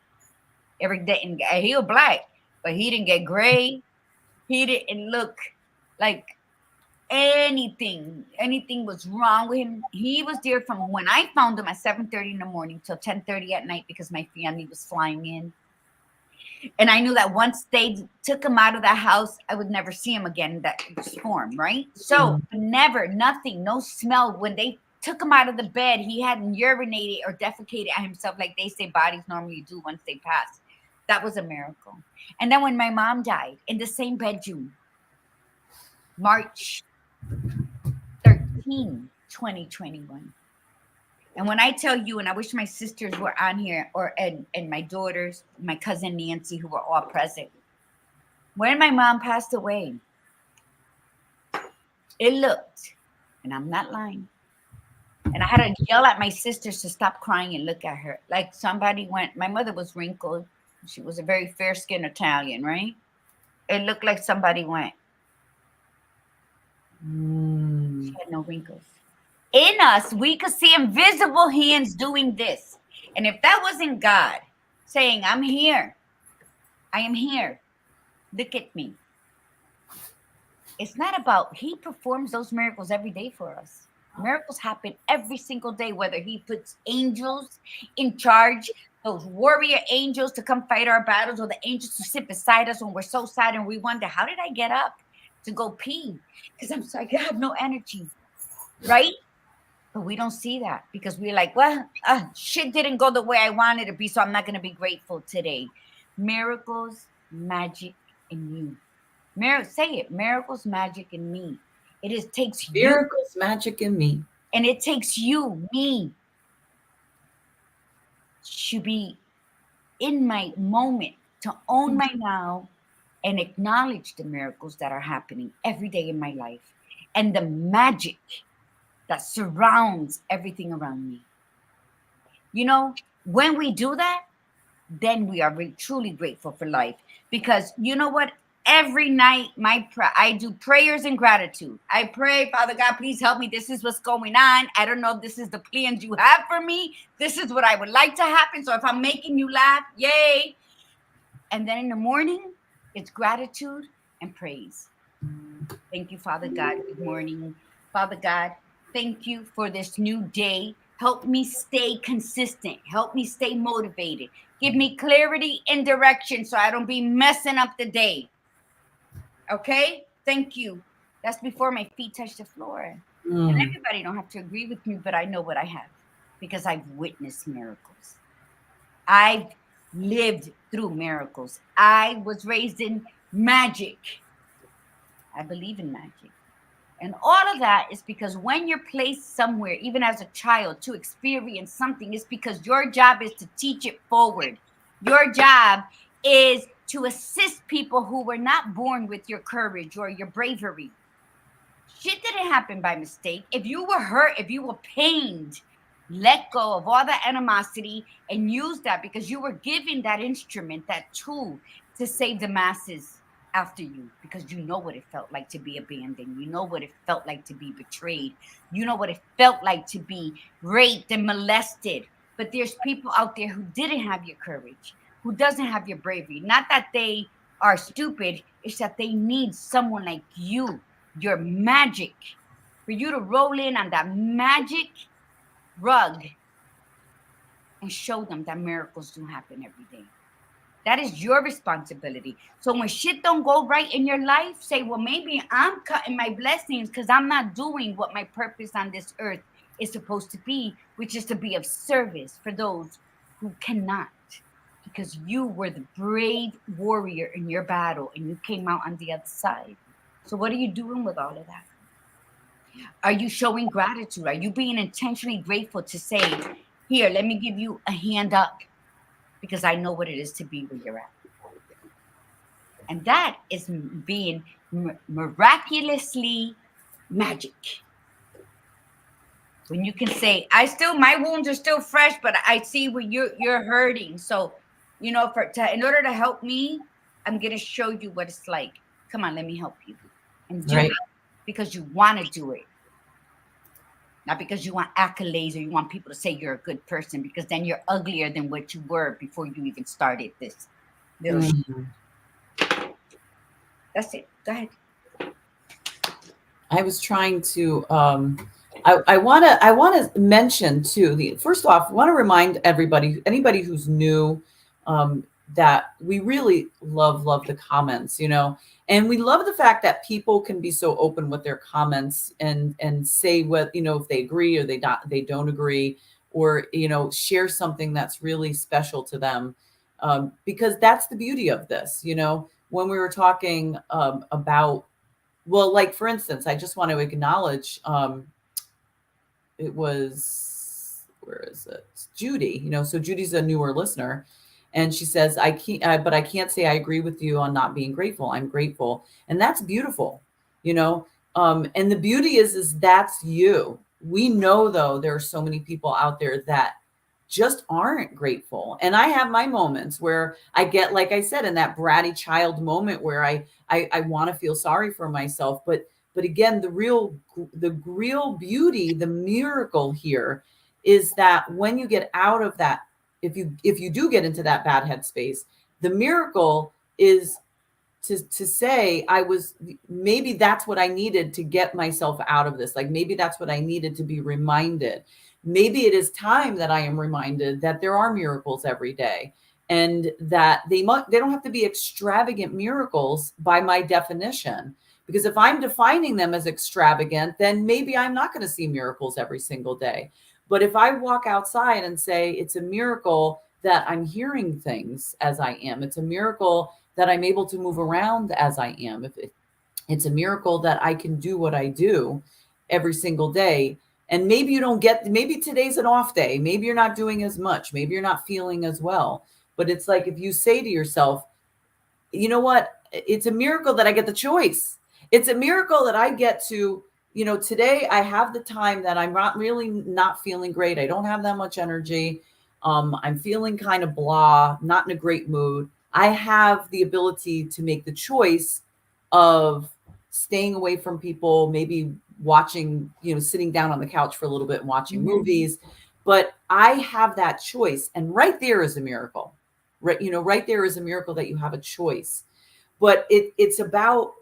Eric didn't. He was black, but he didn't get gray. He didn't look like anything was wrong with him. He was there from when I found him at 7:30 in the morning till 10:30 at night, because my family was flying in. And I knew that once they took him out of that house, I would never see him again in that form, right? So never, nothing, no smell. When they took him out of the bed, he hadn't urinated or defecated at himself like they say bodies normally do once they pass. That was a miracle. And then when my mom died in the same bedroom, March 13, 2021. And when I tell you, and I wish my sisters were on here, and my daughters, my cousin Nancy, who were all present. When my mom passed away, it looked, and I'm not lying, and I had to yell at my sisters to stop crying and look at her. Like somebody went, my mother was wrinkled. She was a very fair-skinned Italian, right? It looked like somebody went. She had no wrinkles. In us, we could see invisible hands doing this. And if that wasn't God saying, I'm here, I am here, look at me. It's not about, he performs those miracles every day for us. Miracles happen every single day, whether he puts angels in charge, those warrior angels to come fight our battles, or the angels to sit beside us when we're so sad and we wonder, how did I get up to go pee? Because I'm sorry, I have no energy, right? But we don't see that because we're like, well, shit didn't go the way I wanted it to be, so I'm not going to be grateful today. Miracles, magic in you. Say it. Miracles, magic in me. It takes you. Miracles, magic in me. And it takes you, me, to be in my moment, to own my now and acknowledge the miracles that are happening every day in my life and the magic that surrounds everything around me. You know, when we do that, then we are truly grateful for life. Because you know what? Every night, I do prayers and gratitude. I pray, Father God, please help me. This is what's going on. I don't know if this is the plans you have for me. This is what I would like to happen. So if I'm making you laugh, yay. And then in the morning, it's gratitude and praise. Thank you, Father God. Good morning, Father God. Thank you for this new day. Help me stay consistent. Help me stay motivated. Give me clarity and direction so I don't be messing up the day. Okay? Thank you. That's before my feet touch the floor. And everybody don't have to agree with me, but I know what I have because I've witnessed miracles. I've lived through miracles. I was raised in magic. I believe in magic. And all of that is because when you're placed somewhere, even as a child, to experience something, it's because your job is to teach it forward. Your job is to assist people who were not born with your courage or your bravery. Shit didn't happen by mistake. If you were hurt, if you were pained, let go of all that animosity and use that because you were given that instrument, that tool to save the masses after you, because you know what it felt like to be abandoned. You know what it felt like to be betrayed. You know what it felt like to be raped and molested. But there's people out there who didn't have your courage, who doesn't have your bravery. Not that they are stupid, it's that they need someone like you, your magic, for you to roll in on that magic rug and show them that miracles do happen every day. That is your responsibility. So when shit don't go right in your life, say, well, maybe I'm cutting my blessings because I'm not doing what my purpose on this earth is supposed to be, which is to be of service for those who cannot, because you were the brave warrior in your battle and you came out on the other side. So what are you doing with all of that? Are you showing gratitude? Are you being intentionally grateful to say, here, let me give you a hand up because I know what it is to be where you're at? And that is being miraculously magic. When you can say, my wounds are still fresh, but I see where you're hurting. So, you know, in order to help me, I'm going to show you what it's like. Come on, let me help you. And do it because you want to do it. Not because you want accolades or you want people to say you're a good person, because then you're uglier than what you were before you even started this little shit. That's it. Go ahead. I was trying to I want to mention too, first off, I want to remind everybody, anybody who's new, that we really love the comments, you know, and we love the fact that people can be so open with their comments and say what, you know, if they agree or they don't agree, or, you know, share something that's really special to them. Because that's the beauty of this, you know, when we were talking about, well, like for instance, I just want to acknowledge it was, where is it? Judy, you know, so Judy's a newer listener. And she says, I can't, but I can't say I agree with you on not being grateful. I'm grateful. And that's beautiful, you know? And the beauty is that's you. We know though, there are so many people out there that just aren't grateful. And I have my moments where I get, like I said, in that bratty child moment where I want to feel sorry for myself. But again, the real beauty, the miracle here is that when you get out of that, if you do get into that bad headspace, the miracle is to say, maybe that's what I needed to get myself out of this. Like maybe that's what I needed to be reminded. Maybe it is time that I am reminded that there are miracles every day, and that they don't have to be extravagant miracles by my definition. Because if I'm defining them as extravagant, then maybe I'm not going to see miracles every single day. But if I walk outside and say it's a miracle that I'm hearing things as I am, it's a miracle that I'm able to move around as I am, it's a miracle that I can do what I do every single day. And maybe you don't get, maybe today's an off day, maybe you're not doing as much, maybe you're not feeling as well. But it's like, if you say to yourself, you know what, it's a miracle that I get the choice. It's a miracle that I get to, you know, today I have the time that I'm not feeling great. I don't have that much energy. I'm feeling kind of blah, not in a great mood. I have the ability to make the choice of staying away from people, maybe watching, you know, sitting down on the couch for a little bit and watching movies. But I have that choice. And right there is a miracle. Right, you know, right there is a miracle that you have a choice. But it's about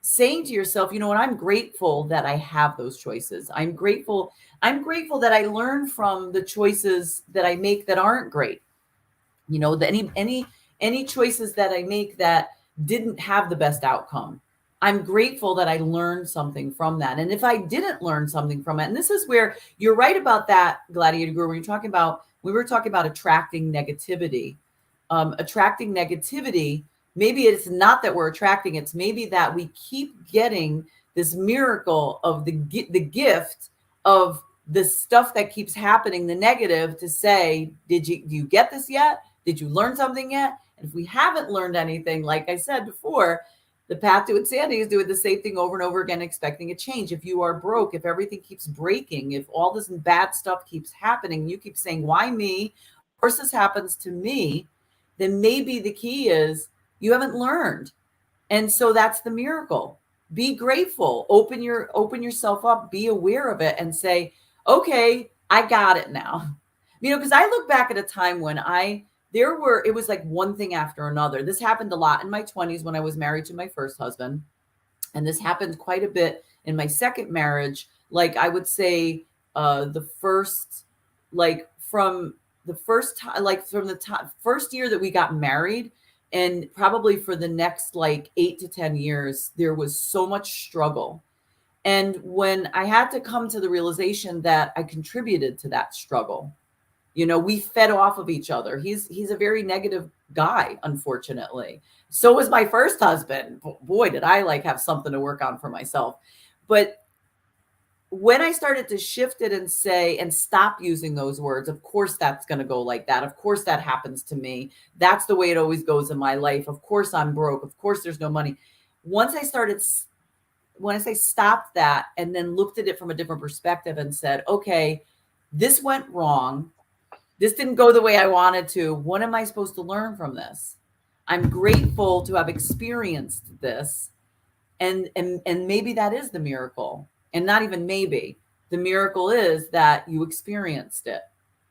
saying to yourself, you know what, I'm grateful that I have those choices. I'm grateful that I learn from the choices that I make that aren't great. You know, any choices that I make that didn't have the best outcome. I'm grateful that I learned something from that. And if I didn't learn something from it, and this is where you're right about that, Gladiator Guru, when you're talking about, we were talking about attracting negativity. Attracting negativity, maybe it's not that we're attracting, it's maybe that we keep getting this miracle of the gift of the stuff that keeps happening, the negative, to say, do you get this yet? Did you learn something yet? And if we haven't learned anything, like I said before, the path to insanity is doing the same thing over and over again, expecting a change. If you are broke, if everything keeps breaking, if all this bad stuff keeps happening, you keep saying, why me? Of course, this happens to me. Then maybe the key is you haven't learned. And so that's the miracle. Be grateful, open yourself up, be aware of it, and say, okay, I got it now. You know, because I look back at a time when it was like one thing after another. This happened a lot in my 20s when I was married to my first husband. And this happened quite a bit in my second marriage. Like I would say the first, like from the first time, like from the first year that we got married, and probably for the next like 8 to 10 years, there was so much struggle. And when I had to come to the realization that I contributed to that struggle, you know, we fed off of each other. He's a very negative guy, unfortunately. So was my first husband. Boy, did I like have something to work on for myself. But when I started to shift it and say, and stop using those words, of course that's going to go like that. Of course that happens to me. That's the way it always goes in my life. Of course I'm broke. Of course there's no money. Once I stopped that and then looked at it from a different perspective and said, okay, this went wrong. This didn't go the way I wanted to. What am I supposed to learn from this? I'm grateful to have experienced this. And maybe that is the miracle. And not even maybe. The miracle is that you experienced it.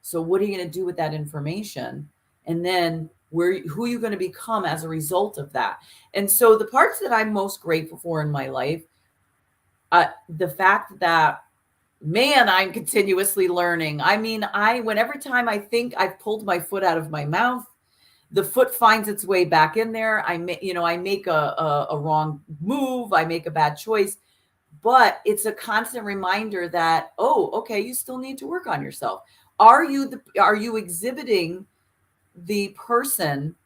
So what are you going to do with that information? And then who are you going to become as a result of that? And so the parts that I'm most grateful for in my life, the fact that, man, I'm continuously learning. I mean, every time I think I've pulled my foot out of my mouth, the foot finds its way back in there. I make a wrong move. I make a bad choice, but it's a constant reminder that, oh, okay, you still need to work on yourself. Are you exhibiting the person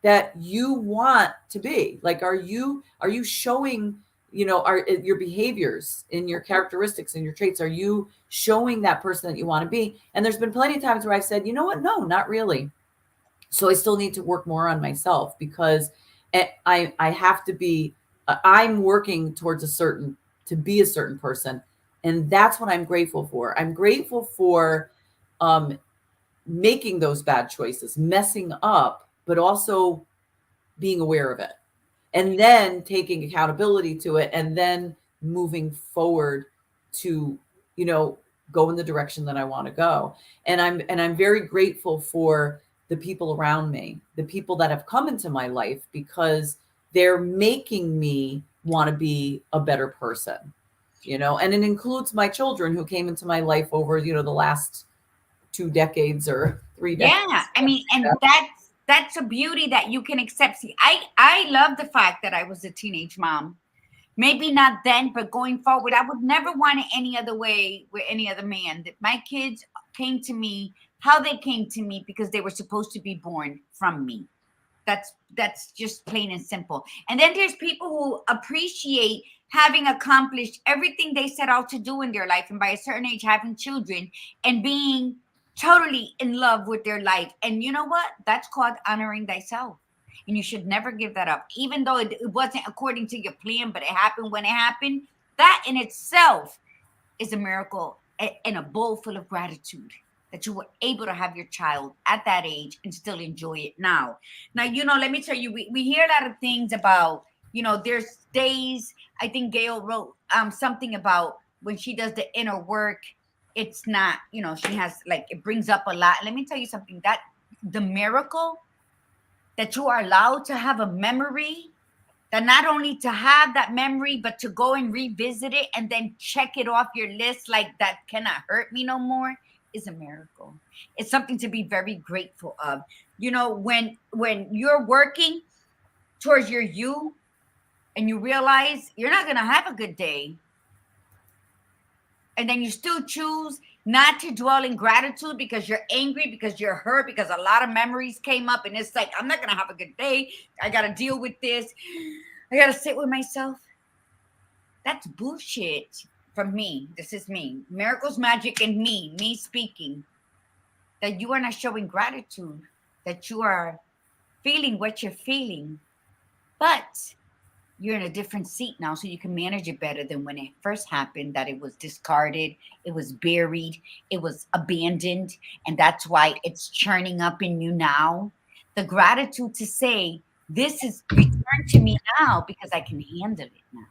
that you want to be? Like, are you showing, are your behaviors and your characteristics and your traits, are you showing that person that you want to be? And there's been plenty of times where I've said, you know what? No, not really. So I still need to work more on myself, because I have to be, I'm working towards to be a certain person. And that's what I'm grateful for. I'm grateful for making those bad choices, messing up, but also being aware of it, and then taking accountability to it, and then moving forward to, go in the direction that I want to go. And I'm very grateful for the people around me, the people that have come into my life, because they're making me want to be a better person, and it includes my children who came into my life over, the last 2 decades or 3 decades. Yeah, I mean, and that's a beauty that you can accept. See, I love the fact that I was a teenage mom. Maybe not then, but going forward, I would never want it any other way with any other man. That my kids came to me how they came to me, because they were supposed to be born from me. That's just plain and simple. And then there's people who appreciate having accomplished everything they set out to do in their life, and by a certain age having children and being totally in love with their life. And you know what? That's called honoring thyself. And you should never give that up, even though it wasn't according to your plan, but it happened when it happened. That in itself is a miracle and a bowl full of gratitude that you were able to have your child at that age and still enjoy it now. Now, let me tell you, we hear a lot of things about, there's days, I think Gail wrote something about when she does the inner work, it's not, she has, like, it brings up a lot. Let me tell you something, that the miracle that you are allowed to have a memory, that not only to have that memory, but to go and revisit it and then check it off your list, like, that cannot hurt me no more, is a miracle. It's something to be very grateful of. When you're working towards your you and you realize you're not going to have a good day, and then you still choose not to dwell in gratitude because you're angry, because you're hurt, because a lot of memories came up, and it's like, I'm not going to have a good day. I got to deal with this. I got to sit with myself. That's bullshit from me. This is me. Miracles, magic, and me speaking. That you are not showing gratitude, that you are feeling what you're feeling, but you're in a different seat now, so you can manage it better than when it first happened, that it was discarded, it was buried, it was abandoned, and that's why it's churning up in you now. The gratitude to say, this is returned to me now because I can handle it now.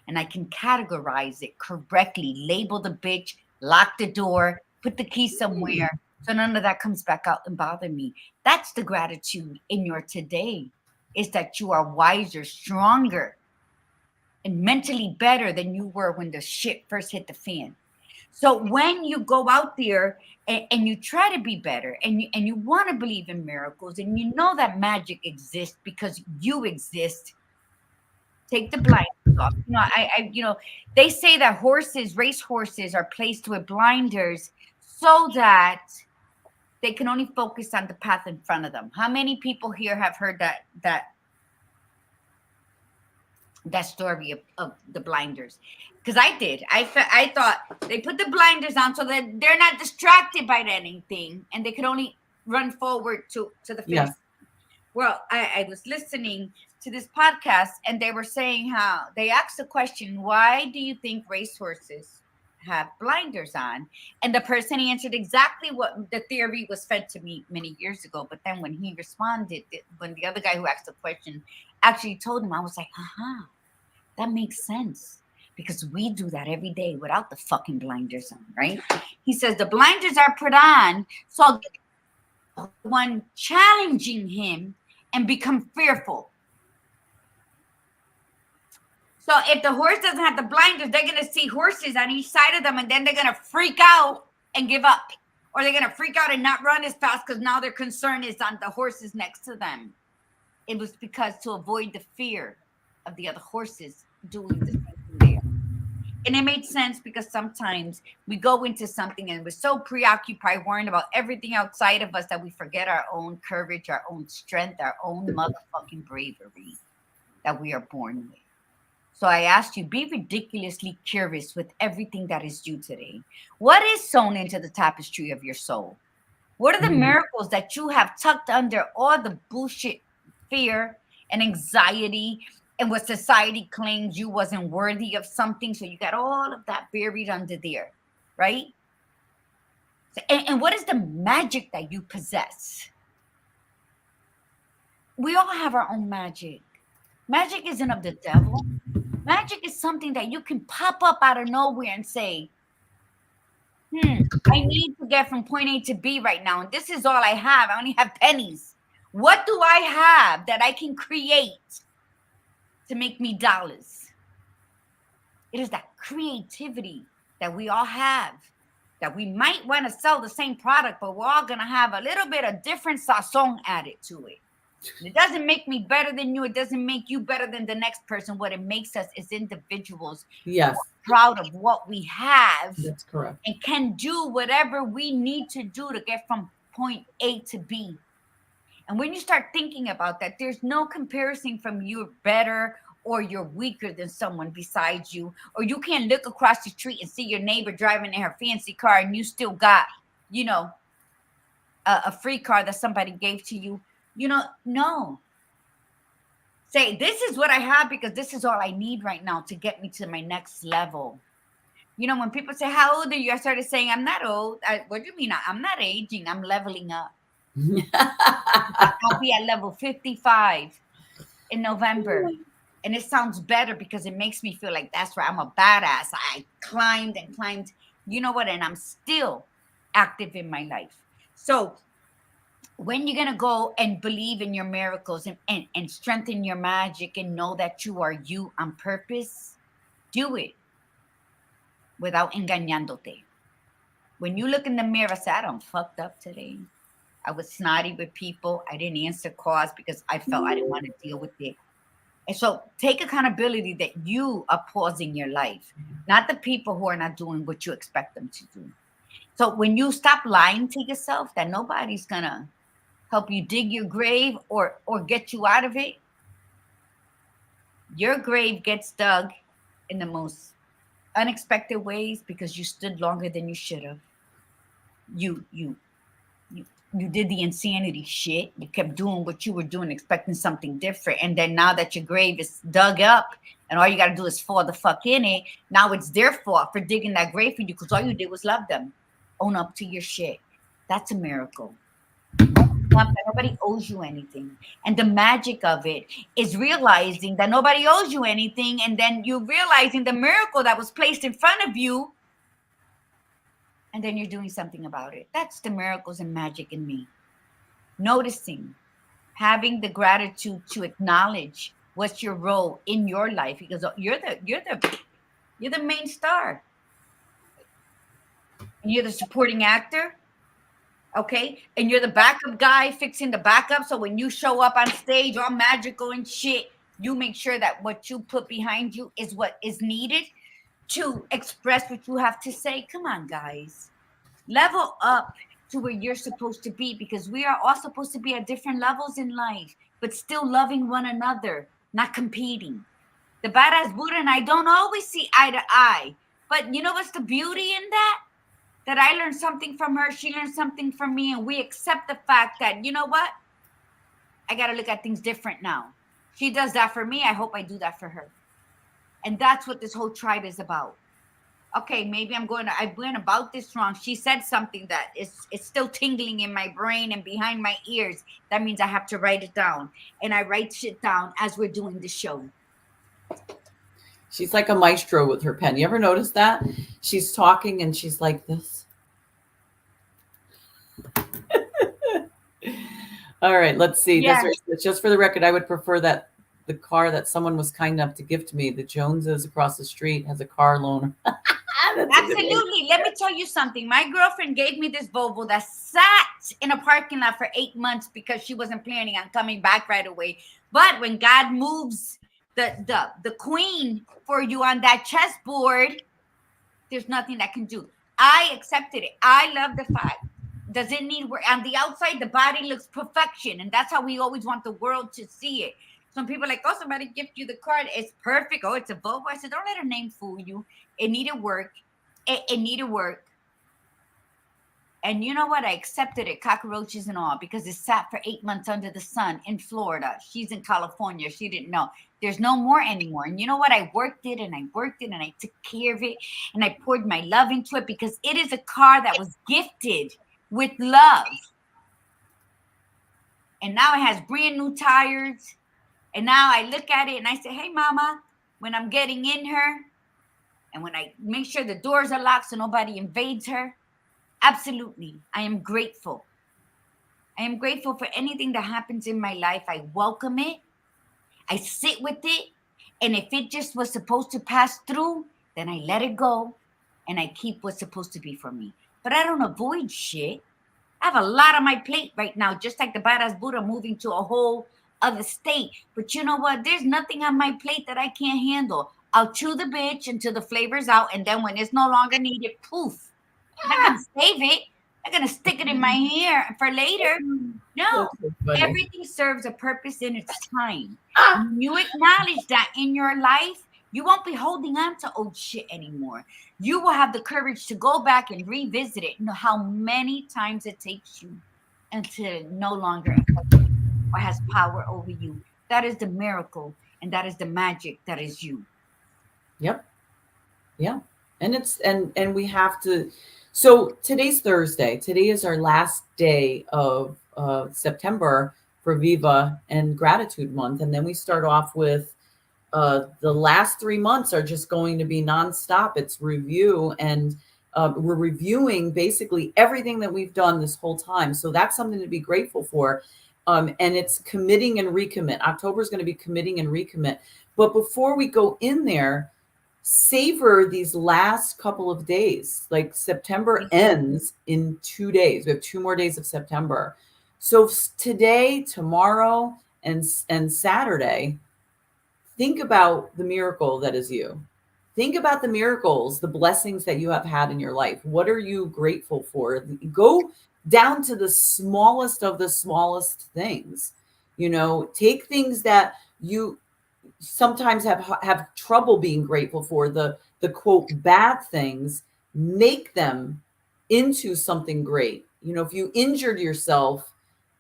And I can categorize it correctly, label the bitch, lock the door, put the key somewhere, so none of that comes back out and bother me. That's the gratitude in your today, is that you are wiser, stronger, and mentally better than you were when the shit first hit the fan. So when you go out there and you try to be better, and you want to believe in miracles, and you know that magic exists because you exist, take the blinders off. They say that race horses are placed with blinders so that they can only focus on the path in front of them. How many people here have heard that story of the blinders? Because I did. I thought they put the blinders on so that they're not distracted by anything, and they could only run forward to the finish. Yeah. Well, I was listening to this podcast, and they were saying how they asked the question, why do you think racehorses have blinders on? And the person answered exactly what the theory was fed to me many years ago. But then when he responded, when the other guy who asked the question actually told him, I was like, that makes sense. Because we do that every day without the fucking blinders on, right? He says the blinders are put on so the one challenging him and become fearful. So if the horse doesn't have the blinders, they're going to see horses on each side of them, and then they're going to freak out and give up. Or they're going to freak out and not run as fast because now their concern is on the horses next to them. It was because to avoid the fear of the other horses doing the same thing there. And it made sense because sometimes we go into something and we're so preoccupied worrying about everything outside of us that we forget our own courage, our own strength, our own motherfucking bravery that we are born with. So I asked you, be ridiculously curious with everything that is you today. What is sewn into the tapestry of your soul? What are the miracles that you have tucked under all the bullshit, fear, and anxiety, and what society claims you wasn't worthy of something? So you got all of that buried under there, right? And what is the magic that you possess? We all have our own magic. Magic isn't of the devil. Magic is something that you can pop up out of nowhere and say, I need to get from point A to B right now. And this is all I have. I only have pennies. What do I have that I can create to make me dollars? It is that creativity that we all have, that we might want to sell the same product, but we're all going to have a little bit of different sazon added to it. It doesn't make me better than you. It doesn't make you better than the next person. What it makes us is individuals. Yes. Proud of what we have. That's correct. And can do whatever we need to do to get from point A to B. And when you start thinking about that, there's no comparison from you're better or you're weaker than someone besides you. Or you can't look across the street and see your neighbor driving in her fancy car and you still got, a free car that somebody gave to you. No. Say, this is what I have because this is all I need right now to get me to my next level. When people say, how old are you? I started saying, I'm not old. What do you mean? I'm not aging. I'm leveling up. I'll be at level 55 in November. And it sounds better because it makes me feel like that's right. I'm a badass. I climbed and climbed. You know what? And I'm still active in my life. So when you're going to go and believe in your miracles and strengthen your magic and know that you are you on purpose, do it without engañándote. When you look in the mirror, say, I done fucked up today. I was snotty with people. I didn't answer calls because I felt I didn't want to deal with it. And so take accountability that you are pausing your life, not the people who are not doing what you expect them to do. So when you stop lying to yourself that nobody's going to help you dig your grave or get you out of it, your grave gets dug in the most unexpected ways because you stood longer than you should have. You did the insanity shit. You kept doing what you were doing, expecting something different. And then now that your grave is dug up and all you got to do is fall the fuck in it, now it's their fault for digging that grave for you because all you did was love them. Own up to your shit. That's a miracle. Nobody owes you anything. And the magic of it is realizing that nobody owes you anything. And then you realizing the miracle that was placed in front of you. And then you're doing something about it. That's the miracles and magic in me. Noticing, having the gratitude to acknowledge what's your role in your life, because you're the main star. And you're the supporting actor. Okay, and you're the backup guy fixing the backup. So when you show up on stage, all magical and shit, you make sure that what you put behind you is what is needed to express what you have to say. Come on, guys. Level up to where you're supposed to be because we are all supposed to be at different levels in life, but still loving one another, not competing. The badass Buddha and I don't always see eye to eye. But you know what's the beauty in that? That I learned something from her, she learned something from me, and we accept the fact that, you know what? I got to look at things different now. She does that for me. I hope I do that for her. And that's what this whole tribe is about. Okay, maybe I went about this wrong. She said something that it's still tingling in my brain and behind my ears. That means I have to write it down. And I write shit down as we're doing the show. She's like a maestro with her pen. You ever notice that? She's talking and she's like this. All right, let's see. Yeah. Just for the record, I would prefer that the car that someone was kind enough to gift me, the Joneses across the street, has a car loan. Absolutely. Let me tell you something. My girlfriend gave me this Volvo that sat in a parking lot for 8 months because she wasn't planning on coming back right away. But when God moves the queen for you on that chessboard, there's nothing that can do. I accepted it. I love the fact. Does it need work? On the outside, the body looks perfection. And that's how we always want the world to see it. Some people are like, oh, somebody gift you the card. It's perfect. Oh, it's a Volvo. I said, don't let a name fool you. It needed work. It needed work. And you know what? I accepted it, cockroaches and all, because it sat for 8 months under the sun in Florida. She's in California. She didn't know. There's no more anymore. And you know what? I worked it and I worked it and I took care of it and I poured my love into it because it is a car that was gifted with love. And now it has brand new tires. And now I look at it and I say, hey, mama, when I'm getting in her and when I make sure the doors are locked so nobody invades her, absolutely, I am grateful. I am grateful for anything that happens in my life. I welcome it. I sit with it. And if it just was supposed to pass through, then I let it go and I keep what's supposed to be for me. But I don't avoid shit. I have a lot on my plate right now, just like the badass Buddha moving to a whole other state. But you know what? There's nothing on my plate that I can't handle. I'll chew the bitch until the flavor's out. And then when it's no longer needed, poof. I'm not going to save it. I'm going to stick it in my hair for later. No, everything serves a purpose in its time. When you acknowledge that in your life, you won't be holding on to old shit anymore. You will have the courage to go back and revisit it. Know how many times it takes you until it no longer affects you or has power over you. That is the miracle, and that is the magic that is you. Yep. Yeah. And it's and we have to. So today's Thursday. Today is our last day of September for Viva and Gratitude Month, and then we start off with the last 3 months are just going to be nonstop. It's review, and we're reviewing basically everything that we've done this whole time. So that's something to be grateful for. And it's committing and recommit. October is going to be committing and recommit. But before we go in there, savor these last couple of days. Like September ends in 2 days. We have 2 more days of September. So today, tomorrow, and Saturday, think about the miracle that is you. Think about the miracles, the blessings that you have had in your life. What are you grateful for? Go down to the smallest of the smallest things. You know, take things that you sometimes have trouble being grateful for, the quote bad things, make them into something great. You know, if you injured yourself,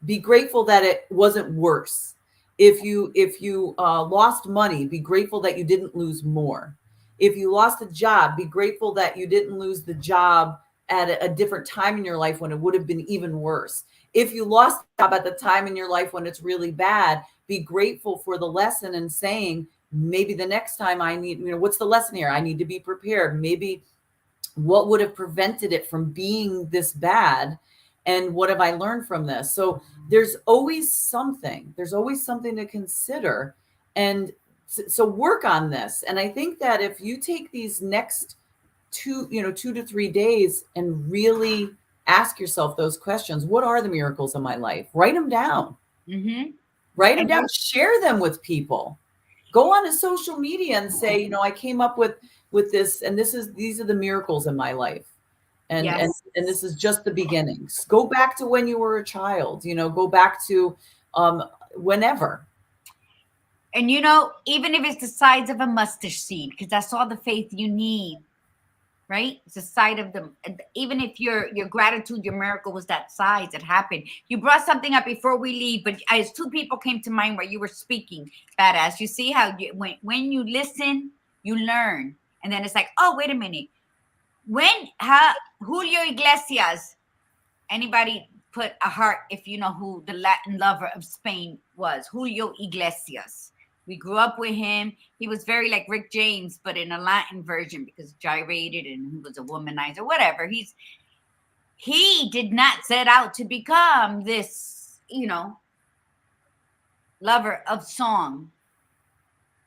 be grateful that it wasn't worse. If you lost money, be grateful that you didn't lose more. If you lost a job, be grateful that you didn't lose the job at a different time in your life when it would have been even worse. If you lost a job at the time in your life when it's really bad, be grateful for the lesson and saying, maybe the next time I need, you know, what's the lesson here? I need to be prepared. Maybe what would have prevented it from being this bad? And what have I learned from this? So there's always something to consider. And so work on this. And I think that if you take these next 2 to 3 days and really ask yourself those questions, what are the miracles of my life? Write them down. Mm-hmm. Write them down, share them with people. Go on to social media and say, you know, I came up with this, and these are the miracles in my life. And, Yes. and this is just the beginnings. Go back to when you were a child, you know, go back to whenever. And you know, even if it's the size of a mustard seed, because that's all the faith you need, right? It's the size of them. Even if your gratitude, your miracle was that size, it happened. You brought something up before we leave, but as 2 people came to mind where you were speaking, badass. You see how when you listen, you learn, and then it's like, oh, wait a minute. Julio Iglesias, anybody put a heart if you know who the Latin lover of Spain was? Julio Iglesias. We grew up with him. He was very like Rick James, but in a Latin version because gyrated and he was a womanizer, whatever. He did not set out to become this, you know, lover of song.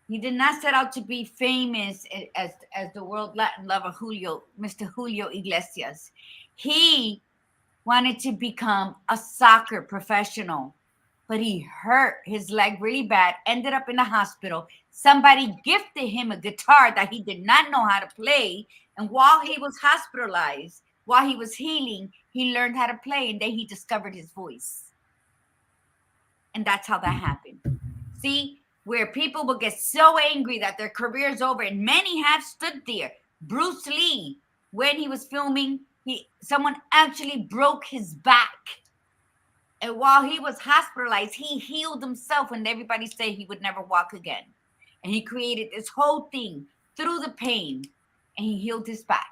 He did not set out to be famous as the world Latin lover Mr. Julio Iglesias. He wanted to become a soccer professional, but he hurt his leg really bad, ended up in the hospital. Somebody gifted him a guitar that he did not know how to play. And while he was hospitalized, while he was healing, he learned how to play, and then he discovered his voice. And that's how that happened. See, where people will get so angry that their career's over, and many have stood there. Bruce Lee, when he was filming, someone actually broke his back. And while he was hospitalized, he healed himself, and everybody said he would never walk again. And he created this whole thing through the pain, and he healed his back.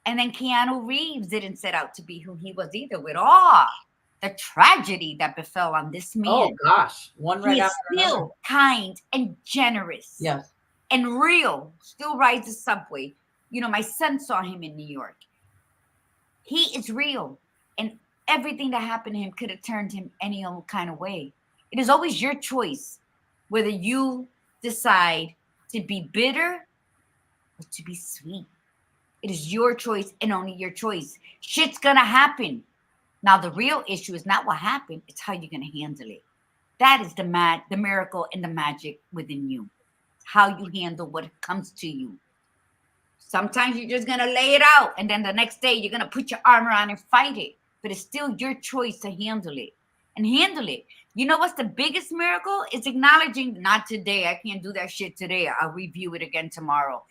And then Keanu Reeves didn't set out to be who he was either, with all the tragedy that befell on this man. Oh gosh, one right he is after still another. kind and generous. Yes. And real. Still rides the subway. You know, my son saw him in New York. He is real. And everything that happened to him could have turned him any old kind of way. It is always your choice whether you decide to be bitter or to be sweet. It is your choice and only your choice. Shit's gonna happen. Now, the real issue is not what happened, it's how you're gonna handle it. That is the miracle and the magic within you. How you handle what comes to you. Sometimes you're just gonna lay it out, and then the next day you're gonna put your armor on and fight it. But it's still your choice to handle it. And handle it. You know what's the biggest miracle? It's acknowledging, not today. I can't do that shit today. I'll review it again tomorrow.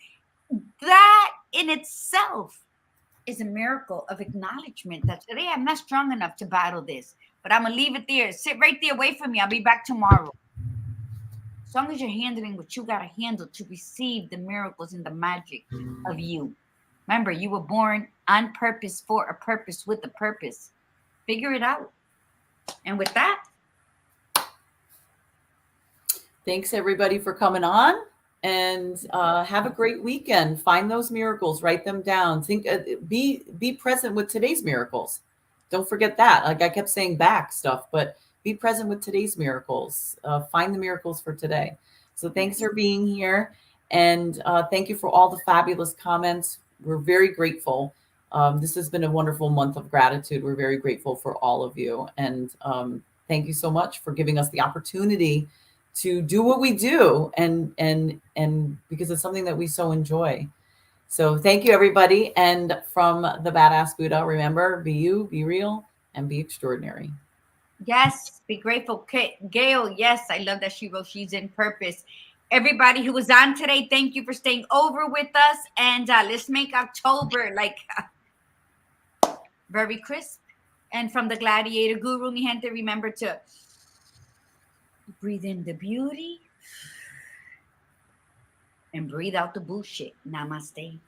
That in itself is a miracle of acknowledgement that today I'm not strong enough to battle this. But I'm going to leave it there. Sit right there. Wait for me. I'll be back tomorrow. As long as you're handling what you got to handle to receive the miracles and the magic of you. Remember, you were born on purpose, for a purpose, with a purpose. Figure it out. And with that, thanks everybody for coming on, and have a great weekend. Find those miracles, write them down. Think, be present with today's miracles. Don't forget that. Like I kept saying back stuff, but be present with today's miracles. Find the miracles for today. So thanks for being here, and thank you for all the fabulous comments. We're very grateful. This has been a wonderful month of gratitude. We're very grateful for all of you. And thank you so much for giving us the opportunity to do what we do, and because it's something that we so enjoy. So thank you, everybody. And from the Badass Buddha, remember, be you, be real, and be extraordinary. yes, be grateful. Gail, yes, I love that she wrote she's in purpose. Everybody who was on today, thank you for staying over with us. And let's make October like very crisp. And from the Gladiator Guru, mi gente, remember to breathe in the beauty and breathe out the bullshit. Namaste.